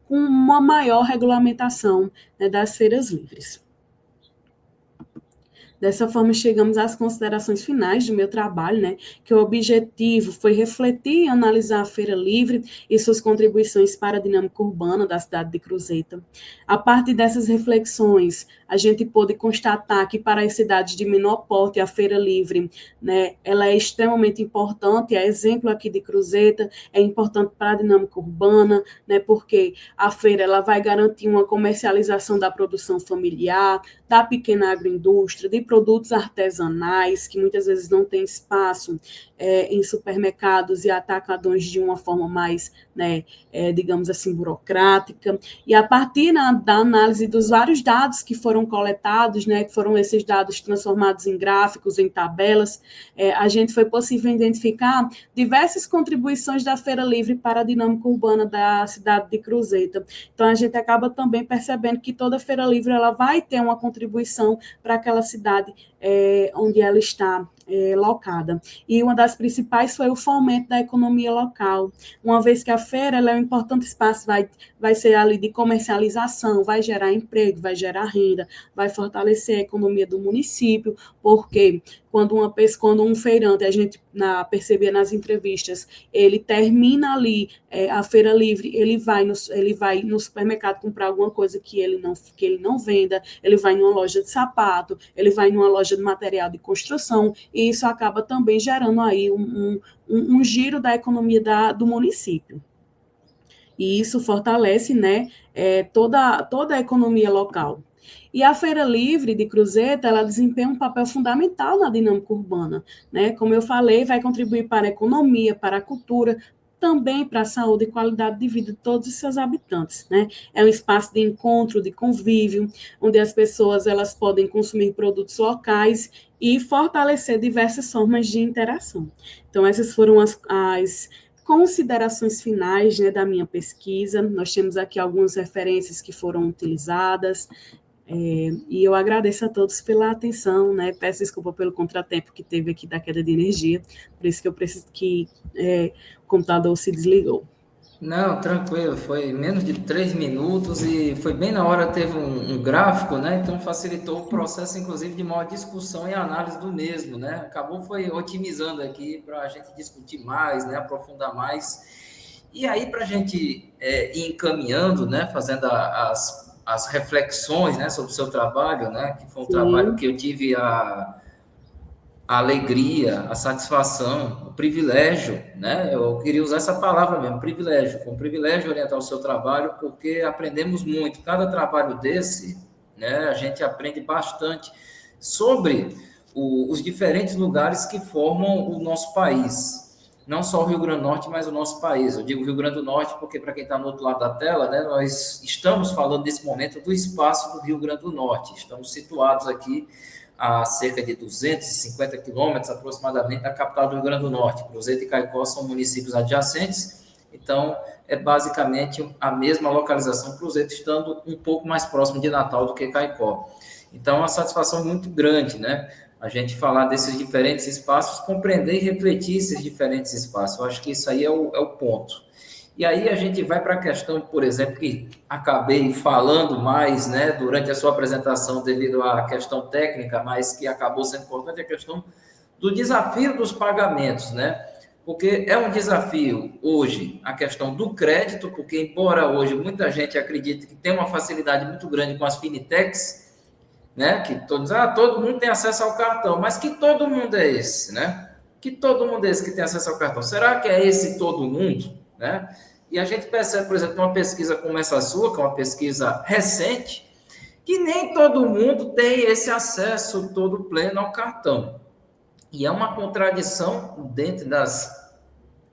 com uma maior regulamentação, né, das feiras livres. Dessa forma, chegamos às considerações finais do meu trabalho, né, que o objetivo foi refletir e analisar a Feira Livre e suas contribuições para a dinâmica urbana da cidade de Cruzeta. A partir dessas reflexões, a gente pôde constatar que para as cidades de menor porte, a Feira Livre, né, ela é extremamente importante, é exemplo aqui de Cruzeta, é importante para a dinâmica urbana, né, porque a feira ela vai garantir uma comercialização da produção familiar, da pequena agroindústria, de produtos artesanais, que muitas vezes não tem espaço em supermercados e atacadões de uma forma mais, né, digamos assim, burocrática. E a partir da análise dos vários dados que foram coletados, né, que foram esses dados transformados em gráficos, em tabelas, a gente foi possível identificar diversas contribuições da Feira Livre para a dinâmica urbana da cidade de Cruzeta. Então, a gente acaba também percebendo que toda Feira Livre ela vai ter uma contribuição para aquela cidade onde ela está locada. E uma das principais foi o fomento da economia local, uma vez que a feira ela é um importante espaço, vai ser ali de comercialização, vai gerar emprego, vai gerar renda, vai fortalecer a economia do município, porque quando um feirante, a gente percebia nas entrevistas, ele termina ali a feira livre, ele vai no supermercado comprar alguma coisa que ele não venda, ele vai numa loja de sapato, ele vai numa loja de material de construção, e isso acaba também gerando aí um giro da economia do município. E isso fortalece, né, toda a economia local. E a Feira Livre de Cruzeta, ela desempenha um papel fundamental na dinâmica urbana, né? Como eu falei, vai contribuir para a economia, para a cultura, também para a saúde e qualidade de vida de todos os seus habitantes, né? É um espaço de encontro, de convívio, onde as pessoas elas podem consumir produtos locais e fortalecer diversas formas de interação. Então, essas foram as considerações finais, né, da minha pesquisa. Nós temos aqui algumas referências que foram utilizadas, e eu agradeço a todos pela atenção, né? Peço desculpa pelo contratempo que teve aqui da queda de energia, por isso que eu preciso que o computador se desligou. Não, tranquilo, foi menos de 3 minutos e foi bem na hora, teve um gráfico, né? Então facilitou o processo, inclusive, de maior discussão e análise do mesmo, né? Acabou foi otimizando aqui para a gente discutir mais, né? Aprofundar mais. E aí, para a gente ir encaminhando, né? Fazendo as reflexões, né? Sobre o seu trabalho, né? Que foi um trabalho que eu tive a alegria, a satisfação, o privilégio, né? Eu queria usar essa palavra mesmo, privilégio. Foi um privilégio orientar o seu trabalho, porque aprendemos muito. Cada trabalho desse, né? A gente aprende bastante sobre os diferentes lugares que formam o nosso país. Não só o Rio Grande do Norte, mas o nosso país. Eu digo Rio Grande do Norte porque, para quem está no outro lado da tela, né, nós estamos falando nesse momento do espaço do Rio Grande do Norte. Estamos situados aqui a cerca de 250 quilômetros aproximadamente da capital do Rio Grande do Norte. Cruzeta e Caicó são municípios adjacentes, então é basicamente a mesma localização, Cruzeta estando um pouco mais próximo de Natal do que Caicó. Então, é uma satisfação muito grande, né? A gente falar desses diferentes espaços, compreender e refletir esses diferentes espaços. Eu acho que isso aí é o ponto. E aí a gente vai para a questão, por exemplo, que acabei falando mais, né, durante a sua apresentação devido à questão técnica, mas que acabou sendo importante, a questão do desafio dos pagamentos, né? Porque é um desafio hoje a questão do crédito, porque embora hoje muita gente acredite que tem uma facilidade muito grande com as fintechs, né, que todo mundo tem acesso ao cartão, mas que todo mundo é esse, né? Que todo mundo é esse que tem acesso ao cartão? Será que é esse todo mundo, né? E a gente percebe, por exemplo, uma pesquisa como essa sua, que é uma pesquisa recente, que nem todo mundo tem esse acesso todo pleno ao cartão. E é uma contradição dentro das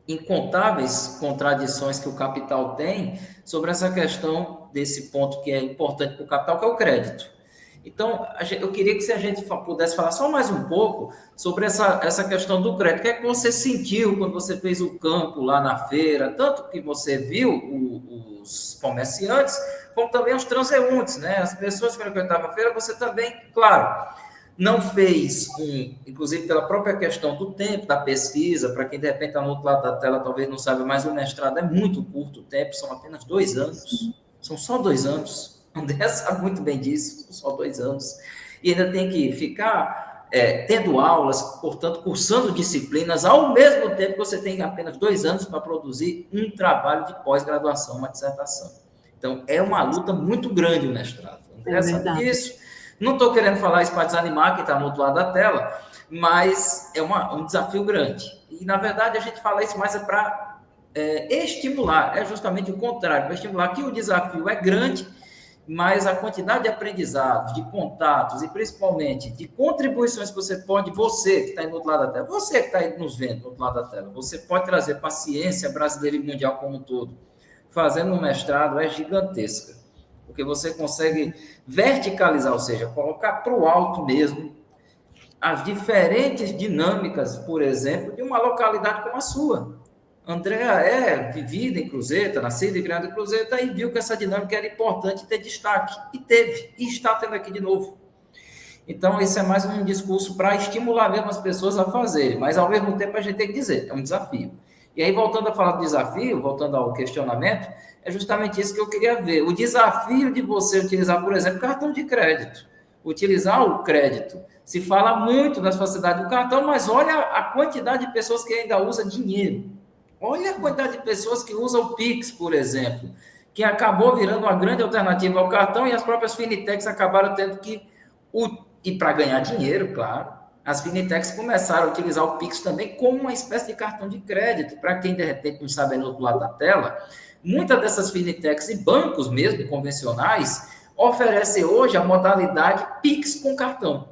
incontáveis contradições que o capital tem sobre essa questão desse ponto que é importante para o capital, que é o crédito. Então, eu queria que se a gente pudesse falar só mais um pouco sobre essa questão do crédito. O que é que você sentiu quando você fez o campo lá na feira? Tanto que você viu os comerciantes, como também os transeuntes, né? As pessoas que frequentavam a feira, você também, claro, não fez, inclusive pela própria questão do tempo da pesquisa, para quem de repente está no outro lado da tela, talvez não saiba, mas o mestrado é muito curto o tempo, são apenas 2 anos. São só 2 anos. André sabe muito bem disso, só 2 anos. E ainda tem que ficar tendo aulas, portanto, cursando disciplinas, ao mesmo tempo que você tem apenas 2 anos para produzir um trabalho de pós-graduação, uma dissertação. Então, é uma luta muito grande o mestrado. André sabe disso. Não estou querendo falar isso para desanimar quem está no outro lado da tela, mas é um desafio grande. E, na verdade, a gente fala isso mais para estimular, é justamente o contrário, para estimular que o desafio é grande, mas a quantidade de aprendizados, de contatos e principalmente de contribuições que você que está aí do outro lado da tela, você que está aí nos vendo do outro lado da tela, você pode trazer para a ciência brasileira e mundial como um todo, fazendo um mestrado, é gigantesca, porque você consegue verticalizar, ou seja, colocar para o alto mesmo as diferentes dinâmicas, por exemplo, de uma localidade como a sua. Andréa é vivida em Cruzeta, nascida e criada em Cruzeta, e viu que essa dinâmica era importante ter destaque. E teve, e está tendo aqui de novo. Então, esse é mais um discurso para estimular mesmo as pessoas a fazerem, mas ao mesmo tempo a gente tem que dizer, é um desafio. E aí, voltando a falar do desafio, voltando ao questionamento, é justamente isso que eu queria ver. O desafio de você utilizar, por exemplo, cartão de crédito. Utilizar o crédito. Se fala muito das facilidades do cartão, mas olha a quantidade de pessoas que ainda usam dinheiro. Olha a quantidade de pessoas que usam o Pix, por exemplo, que acabou virando uma grande alternativa ao cartão e as próprias fintechs acabaram tendo que, e para ganhar dinheiro, claro, as fintechs começaram a utilizar o Pix também como uma espécie de cartão de crédito. Para quem, de repente, não sabe no outro lado da tela, muitas dessas fintechs e bancos mesmo convencionais oferecem hoje a modalidade Pix com cartão.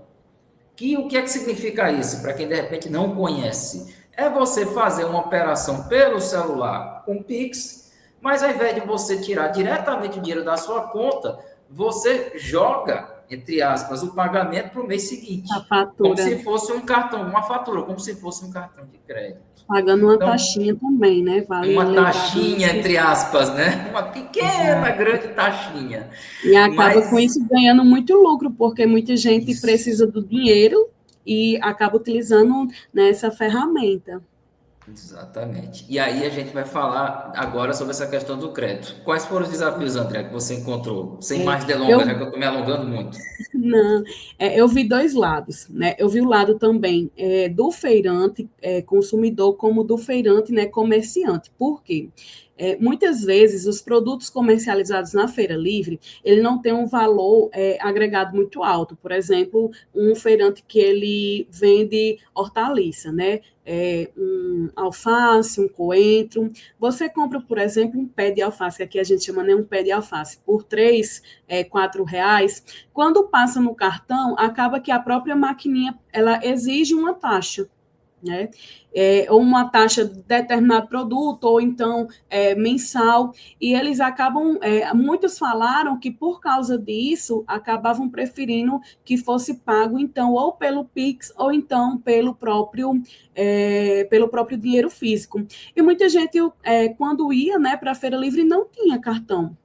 O que é que significa isso? Para quem, de repente, não conhece, é você fazer uma operação pelo celular com Pix, mas ao invés de você tirar diretamente o dinheiro da sua conta, você joga, entre aspas, o pagamento para o mês seguinte. A fatura. Como se fosse um cartão, uma fatura, como se fosse um cartão de crédito. Pagando uma taxinha também, né? Vale uma taxinha, entre aspas, né? Uma pequena, grande taxinha. E acaba com isso ganhando muito lucro, porque muita gente precisa do dinheiro e acaba utilizando, né, essa ferramenta. Exatamente. E aí a gente vai falar agora sobre essa questão do crédito. Quais foram os desafios, André, que você encontrou? Sem mais delongas, já que eu estou me alongando muito. Não, eu vi dois lados, né? Eu vi o lado também do feirante consumidor, como do feirante, né, comerciante. Por quê? Muitas vezes os produtos comercializados na feira livre, ele não tem um valor agregado muito alto. Por exemplo, um feirante que ele vende hortaliça, né? Um alface, um coentro. Você compra, por exemplo, um pé de alface, que aqui a gente chama, né, um pé de alface, por R$3, R$4. Quando passa no cartão, acaba que a própria maquininha, ela exige uma taxa, né? Ou uma taxa de determinado produto, ou então mensal, e eles acabam, muitos falaram que por causa disso, acabavam preferindo que fosse pago, então, ou pelo Pix, ou então pelo próprio dinheiro físico. E muita gente, quando ia, né, para a Feira Livre, não tinha cartão,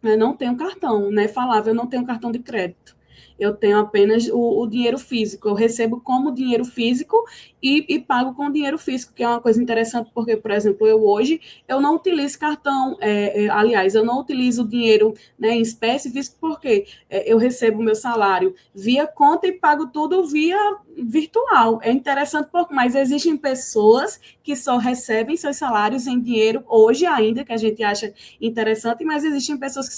não tenho cartão, né? Falava, eu não tenho cartão de crédito. Eu tenho apenas o dinheiro físico. Eu recebo como dinheiro físico e pago com dinheiro físico, que é uma coisa interessante, porque, por exemplo, hoje eu não utilizo cartão, aliás, eu não utilizo dinheiro, né, em espécie físico, porque eu recebo meu salário via conta e pago tudo via virtual. É interessante, mas existem pessoas que só recebem seus salários em dinheiro, hoje ainda, que a gente acha interessante, mas existem pessoas que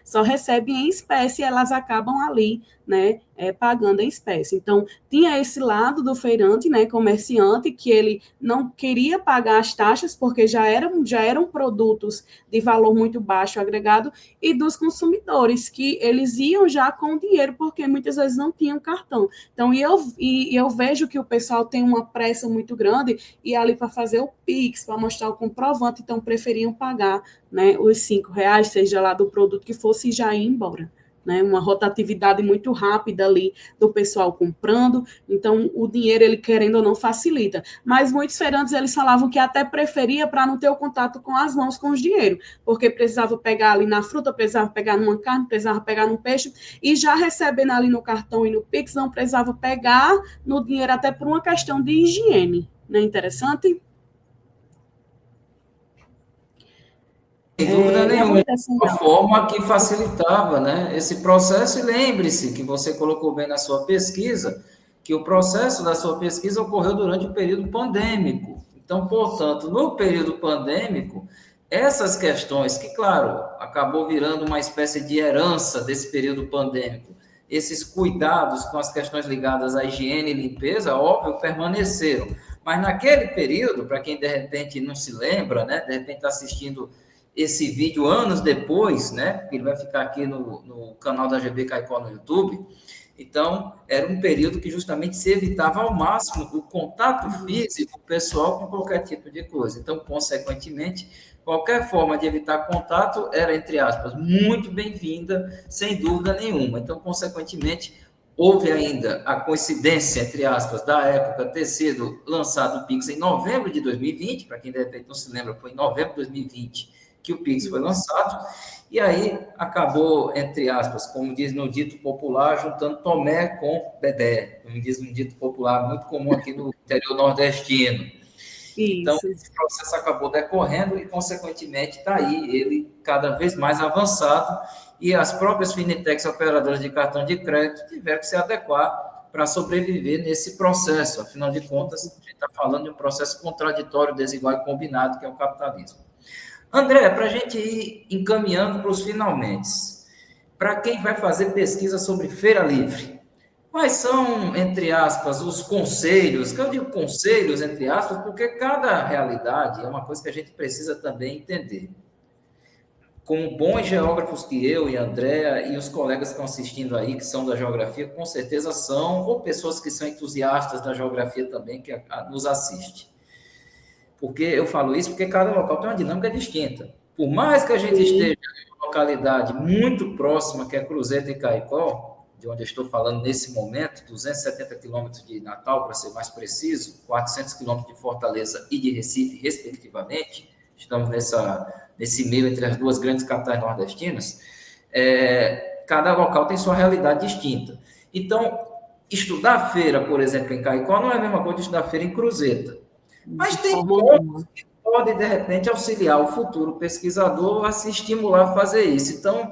só recebem em espécie e elas acabam ali, né, pagando em espécie. Então, tinha esse lado do feirante, né, comerciante, que ele não queria pagar as taxas, porque já eram produtos de valor muito baixo agregado, e dos consumidores, que eles iam já com dinheiro, porque muitas vezes não tinham cartão. Então, eu vejo que o pessoal tem uma pressa muito grande, e ali para fazer o Pix, para mostrar o comprovante, então preferiam pagar, né, os R$5, seja lá do produto que fosse, e já ir embora. Né, uma rotatividade muito rápida ali do pessoal comprando, então o dinheiro, ele querendo ou não, facilita. Mas muitos feirantes, eles falavam que até preferia para não ter o contato com as mãos com os dinheiro, porque precisava pegar ali na fruta, precisava pegar numa carne, precisava pegar num peixe, e já recebendo ali no cartão e no Pix, não precisava pegar no dinheiro, até por uma questão de higiene. Não é interessante? Sem dúvida nenhuma, uma forma que facilitava, né, esse processo. E lembre-se que você colocou bem na sua pesquisa, que o processo da sua pesquisa ocorreu durante o período pandêmico. Então, portanto, no período pandêmico, essas questões, que, claro, acabou virando uma espécie de herança desse período pandêmico, esses cuidados com as questões ligadas à higiene e limpeza, óbvio, permaneceram. Mas naquele período, para quem de repente não se lembra, né, de repente está assistindo esse vídeo anos depois, né? Porque ele vai ficar aqui no canal da GB Caicó no YouTube. Então, era um período que justamente se evitava ao máximo o contato físico pessoal com qualquer tipo de coisa. Então, consequentemente, qualquer forma de evitar contato era, entre aspas, muito bem-vinda, sem dúvida nenhuma. Então, consequentemente, houve ainda a coincidência, entre aspas, da época ter sido lançado o Pix em novembro de 2020, para quem de repente não se lembra, foi em novembro de 2020 que o Pix foi lançado, e aí acabou, entre aspas, como diz no dito popular, juntando Tomé com Dedé, como diz um dito popular muito comum aqui no interior nordestino. Então, Isso. esse processo acabou decorrendo e, consequentemente, está aí ele cada vez mais avançado e as próprias fintechs operadoras de cartão de crédito tiveram que se adequar para sobreviver nesse processo. Afinal de contas, a gente está falando de um processo contraditório, desigual e combinado, que é o capitalismo. André, para a gente ir encaminhando para os finalmente, para quem vai fazer pesquisa sobre feira livre, quais são, entre aspas, os conselhos? Que eu digo conselhos, entre aspas, porque cada realidade é uma coisa que a gente precisa também entender. Como bons geógrafos que eu e a Andréa e os colegas que estão assistindo aí, que são da geografia, com certeza são, ou pessoas que são entusiastas da geografia também, que nos assistem. Porque eu falo isso porque cada local tem uma dinâmica distinta. Por mais que a gente esteja em uma localidade muito próxima, que é Cruzeta e Caicó, de onde eu estou falando nesse momento, 270 quilômetros de Natal, para ser mais preciso, 400 quilômetros de Fortaleza e de Recife, respectivamente, estamos nesse meio entre as duas grandes capitais nordestinas, cada local tem sua realidade distinta. Então, estudar a feira, por exemplo, em Caicó, não é a mesma coisa de estudar a feira em Cruzeta. Mas tem pontos que podem, de repente, auxiliar o futuro pesquisador a se estimular a fazer isso. Então,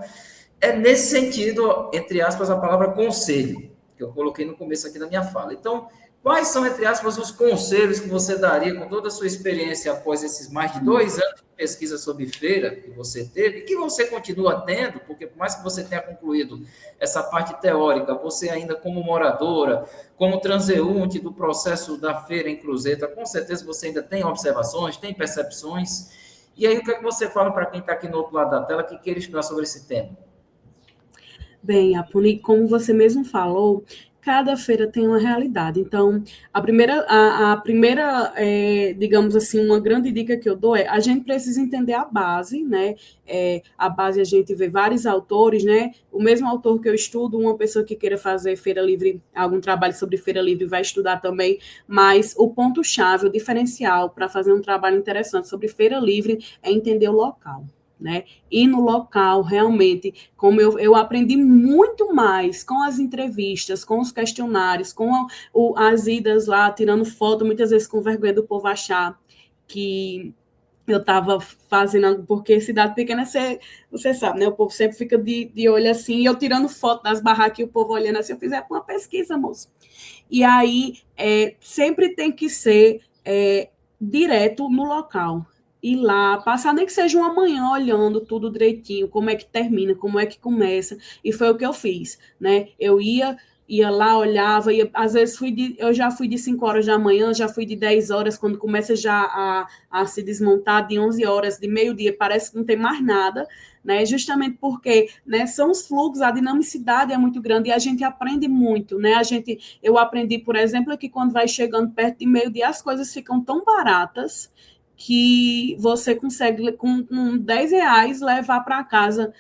é nesse sentido, entre aspas, a palavra conselho, que eu coloquei no começo aqui da minha fala. Então, quais são, entre aspas, os conselhos que você daria com toda a sua experiência após esses mais de 2 anos de pesquisa sobre feira que você teve, que você continua tendo, porque por mais que você tenha concluído essa parte teórica, você ainda como moradora, como transeunte do processo da feira em Cruzeta, com certeza você ainda tem observações, tem percepções. E aí, o que é que você fala para quem está aqui no outro lado da tela que queira estudar sobre esse tema? Bem, Apuni, como você mesmo falou, cada feira tem uma realidade. Então, a primeira digamos assim, uma grande dica que eu dou é a gente precisa entender a base, né? A base a gente vê vários autores, né? O mesmo autor que eu estudo, uma pessoa que queira fazer feira livre, algum trabalho sobre feira livre vai estudar também, mas o ponto-chave, o diferencial para fazer um trabalho interessante sobre feira livre é entender o local. Né? E no local, realmente, como eu aprendi muito mais com as entrevistas, com os questionários, com as idas lá, tirando foto, muitas vezes com vergonha do povo achar que eu estava fazendo, porque cidade pequena, você sabe, né? O povo sempre fica de olho assim, e eu tirando foto das barracas e o povo olhando assim, eu fiz uma pesquisa, moço. E aí, sempre tem que ser direto no local. Ir lá, passar nem que seja uma manhã olhando tudo direitinho, como é que termina, como é que começa, e foi o que eu fiz, né? Eu ia lá, olhava, às vezes eu já fui de 5 horas da manhã, já fui de 10 horas, quando começa já a se desmontar, de 11 horas, de meio-dia, parece que não tem mais nada, né? Justamente porque, né, são os fluxos, a dinamicidade é muito grande e a gente aprende muito, né? Eu aprendi, por exemplo, que quando vai chegando perto de meio-dia, as coisas ficam tão baratas que você consegue, com R$10, levar para casa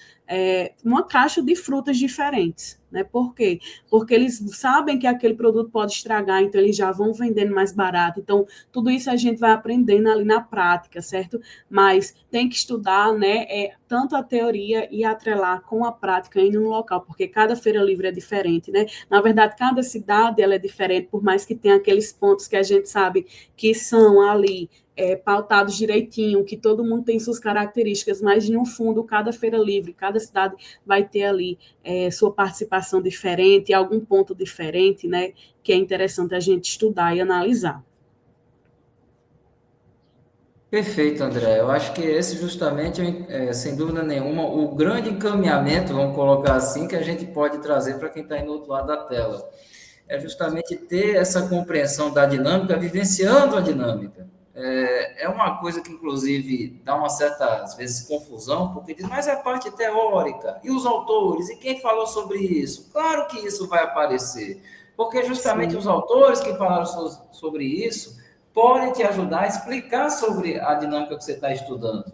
uma caixa de frutas diferentes. Né? Por quê? Porque eles sabem que aquele produto pode estragar, então eles já vão vendendo mais barato. Então, tudo isso a gente vai aprendendo ali na prática, certo? Mas tem que estudar, né, tanto a teoria e atrelar com a prática indo no local, porque cada feira livre é diferente, né? Na verdade, cada cidade ela é diferente, por mais que tenha aqueles pontos que a gente sabe que são ali pautados direitinho, que todo mundo tem suas características, mas no fundo, cada feira livre, cada cidade vai ter ali sua participação diferente, algum ponto diferente, né, que é interessante a gente estudar e analisar. Perfeito, André. Eu acho que esse justamente, sem dúvida nenhuma, o grande encaminhamento, vamos colocar assim, que a gente pode trazer para quem está aí no outro lado da tela. É justamente ter essa compreensão da dinâmica, vivenciando a dinâmica. é uma coisa que, inclusive, dá uma certa, às vezes, confusão, porque diz, mas é a parte teórica, e os autores, e quem falou sobre isso? Claro que isso vai aparecer, porque justamente Sim. os autores que falaram sobre isso podem te ajudar a explicar sobre a dinâmica que você está estudando.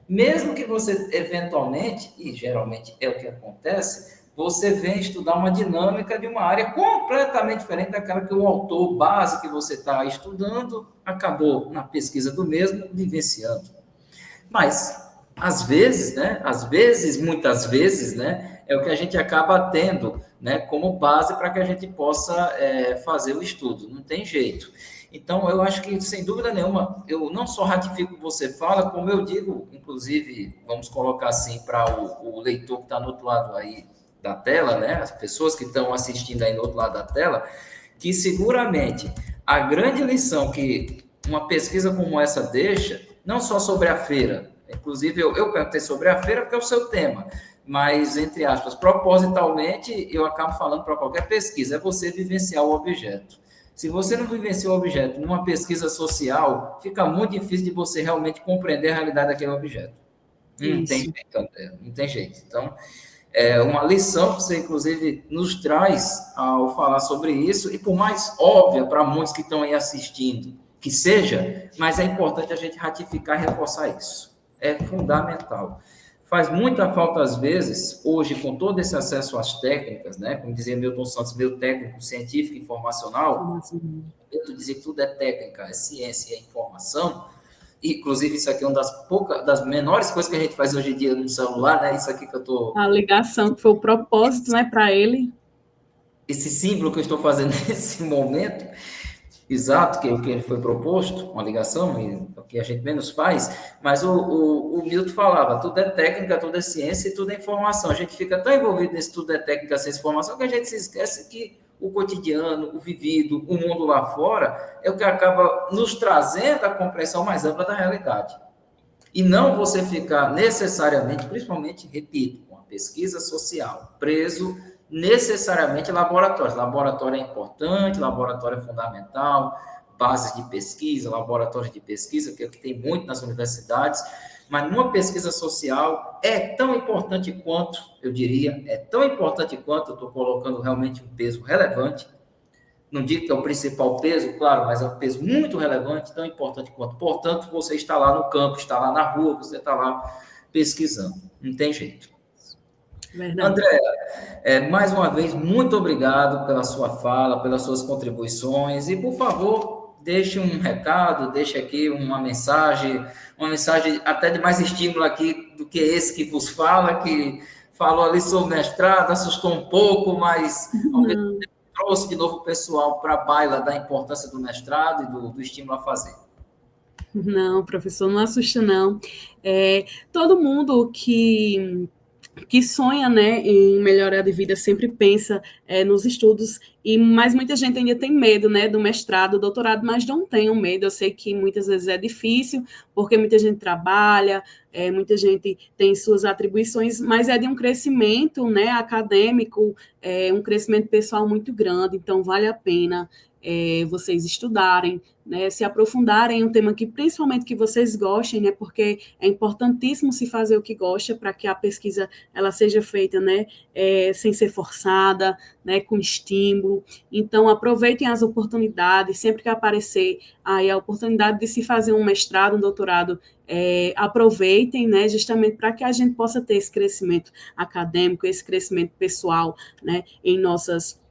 Mesmo que você, eventualmente, e geralmente é o que acontece, você vem estudar uma dinâmica de uma área completamente diferente daquela que o autor base que você está estudando acabou, na pesquisa do mesmo, vivenciando. Mas, às vezes, né, às vezes, muitas vezes, né, é o que a gente acaba tendo, né, como base para que a gente possa fazer o estudo. Não tem jeito. Então, eu acho que, sem dúvida nenhuma, eu não só ratifico o que você fala, como eu digo, inclusive, vamos colocar assim para o leitor que está no outro lado aí da tela, né, as pessoas que estão assistindo aí no outro lado da tela, que seguramente a grande lição que uma pesquisa como essa deixa, não só sobre a feira, inclusive eu perguntei sobre a feira porque é o seu tema, mas, entre aspas, propositalmente, eu acabo falando para qualquer pesquisa, é você vivenciar o objeto. Se você não vivencia o objeto numa pesquisa social, fica muito difícil de você realmente compreender a realidade daquele objeto. Não tem Isso. jeito, André, não tem jeito. Então, é uma lição que você, inclusive, nos traz ao falar sobre isso, e por mais óbvia para muitos que estão aí assistindo que seja, mas é importante a gente ratificar e reforçar isso. É fundamental. Faz muita falta, às vezes, hoje, com todo esse acesso às técnicas, né? Como dizia Milton Santos, meu técnico científico e informacional, eu dizer que tudo é técnica, é ciência, é informação. Inclusive, isso aqui é uma das menores coisas que a gente faz hoje em dia no celular, né? Isso aqui que eu estou. A ligação, que foi o propósito, né, para ele. Esse símbolo que eu estou fazendo nesse momento, exato, que é o que ele foi proposto, uma ligação, e o que a gente menos faz, mas o Milton falava, tudo é técnica, tudo é ciência e tudo é informação. A gente fica tão envolvido nesse tudo é técnica, ciência e informação, que a gente se esquece que o cotidiano, o vivido, o mundo lá fora, é o que acaba nos trazendo a compreensão mais ampla da realidade. E não você ficar necessariamente, principalmente, repito, com a pesquisa social, preso necessariamente em laboratórios. Laboratório é importante, laboratório é fundamental, bases de pesquisa, laboratórios de pesquisa, que é o que tem muito nas universidades, mas numa pesquisa social é tão importante quanto, eu diria, é tão importante quanto, eu estou colocando realmente um peso relevante, não digo que é o principal peso, claro, mas é um peso muito relevante, tão importante quanto. Portanto, você está lá no campo, está lá na rua, você está lá pesquisando. Não tem jeito. Verdade. André, mais uma vez, muito obrigado pela sua fala, pelas suas contribuições. E, por favor, deixe um recado, deixe aqui uma mensagem até de mais estímulo aqui do que esse que vos fala, que falou ali sobre mestrado, assustou um pouco, mas ao mesmo Não, trouxe de novo o pessoal para a baila da importância do mestrado e do estímulo a fazer. não, professor, não assusta, não. Todo mundo que sonha, né, em melhorar de vida sempre pensa nos estudos, mas muita gente ainda tem medo, né, do mestrado, do doutorado, mas não tenham medo. Eu sei que muitas vezes é difícil, porque muita gente trabalha, muita gente tem suas atribuições, mas é de um crescimento, né, acadêmico, um crescimento pessoal muito grande, então vale a pena vocês estudarem, né, se aprofundarem em um tema que principalmente que vocês gostem, né, porque é importantíssimo se fazer o que gosta para que a pesquisa ela seja feita, né, sem ser forçada, né, com estímulo. Então aproveitem as oportunidades, sempre que aparecer aí a oportunidade de se fazer um mestrado, um doutorado, aproveitem, né, justamente para que a gente possa ter esse crescimento acadêmico, esse crescimento pessoal, né, em nossas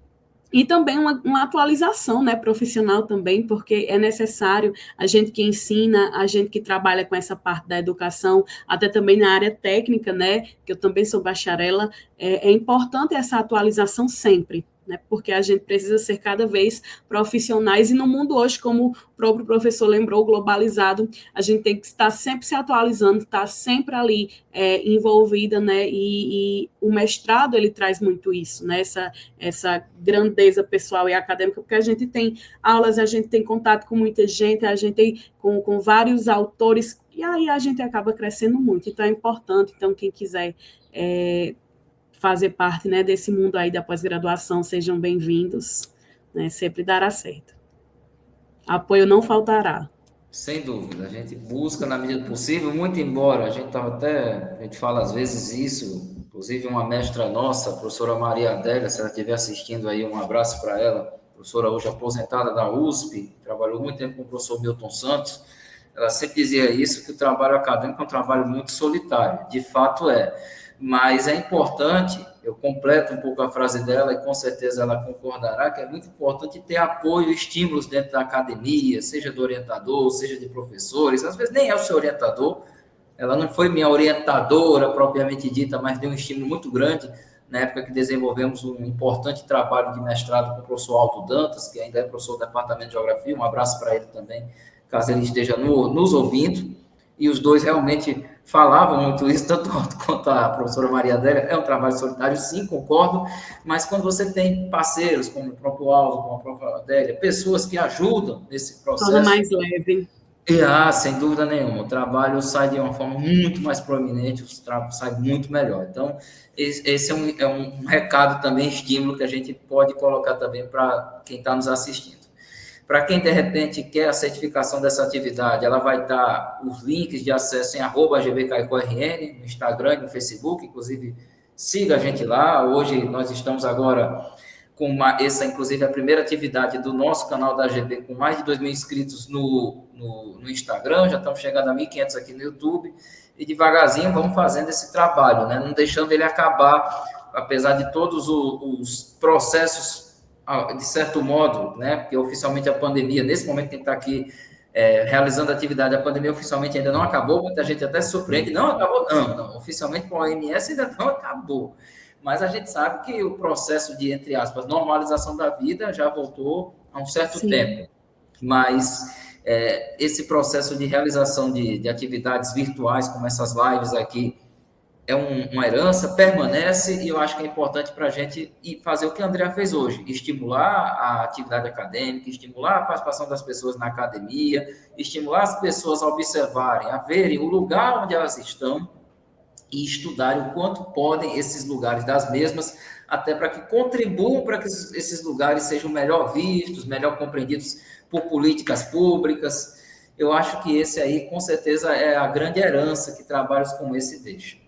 e também uma atualização, né, profissional também, porque é necessário a gente que ensina, a gente que trabalha com essa parte da educação, até também na área técnica, né, que eu também sou bacharela, é importante essa atualização sempre, né, porque a gente precisa ser cada vez profissionais, e no mundo hoje, como o próprio professor lembrou, globalizado, a gente tem que estar sempre se atualizando, estar sempre ali envolvida, né, e o mestrado, ele traz muito isso, né, essa grandeza pessoal e acadêmica, porque a gente tem aulas, a gente tem contato com muita gente, a gente tem com vários autores, e aí a gente acaba crescendo muito. Então é importante, então quem quiser fazer parte, né, desse mundo aí da pós-graduação, sejam bem-vindos, né, sempre dará certo. Apoio não faltará. Sem dúvida, a gente busca na medida do possível, muito embora a gente fala às vezes isso, inclusive uma mestra nossa, a professora Maria Adélia, se ela estiver assistindo aí, um abraço para ela, professora hoje aposentada da USP, trabalhou muito tempo com o professor Milton Santos, ela sempre dizia isso, que o trabalho acadêmico é um trabalho muito solitário, de fato é, mas é importante, eu completo um pouco a frase dela e com certeza ela concordará, que é muito importante ter apoio e estímulos dentro da academia, seja do orientador, seja de professores, às vezes nem é o seu orientador, ela não foi minha orientadora propriamente dita, mas deu um estímulo muito grande na época que desenvolvemos um importante trabalho de mestrado com o professor Aldo Dantas, que ainda é professor do Departamento de Geografia, um abraço para ele também, caso ele esteja nos ouvindo, e os dois realmente falavam muito isso, tanto quanto a professora Maria Adélia, é um trabalho solitário, sim, concordo, mas quando você tem parceiros, como o próprio Aldo, como a própria Adélia, pessoas que ajudam nesse Torna processo, mais leve. sem dúvida nenhuma, o trabalho sai de uma forma muito mais proeminente, o trabalho sai muito melhor. Então, esse é um recado também, estímulo que a gente pode colocar também para quem está nos assistindo. Para quem, de repente, quer a certificação dessa atividade, ela vai estar os links de acesso em @gbcaicorn, no Instagram e no Facebook, inclusive siga a gente lá. Hoje nós estamos agora com essa, inclusive, a primeira atividade do nosso canal da GB, com mais de 2.000 inscritos no Instagram, já estamos chegando a 1.500 aqui no YouTube, e devagarzinho vamos fazendo esse trabalho, né? Não deixando ele acabar, apesar de todos os processos, de certo modo, né? Porque oficialmente a pandemia, nesse momento que a gente está aqui realizando a atividade, a pandemia oficialmente ainda não acabou, muita gente até se surpreende, não acabou, não, oficialmente com a OMS ainda não acabou. Mas a gente sabe que o processo de, entre aspas, normalização da vida já voltou há um certo Sim. tempo. Mas esse processo de realização de atividades virtuais, como essas lives aqui, é uma herança, permanece, e eu acho que é importante para a gente fazer o que a Andrea fez hoje, estimular a atividade acadêmica, estimular a participação das pessoas na academia, estimular as pessoas a observarem, a verem o lugar onde elas estão, e estudarem o quanto podem esses lugares das mesmas, até para que contribuam para que esses lugares sejam melhor vistos, melhor compreendidos por políticas públicas. Eu acho que esse aí, com certeza, é a grande herança que trabalhos como esse deixam.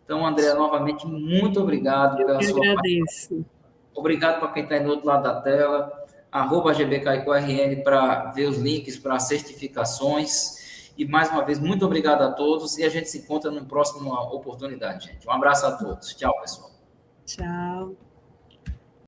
Então, André, novamente, muito obrigado pela sua participação. Obrigado para quem está aí no outro lado da tela. @gbcaicorn para ver os links para certificações. E, mais uma vez, muito obrigado a todos e a gente se encontra numa próxima oportunidade, gente. Um abraço a todos. Tchau, pessoal. Tchau.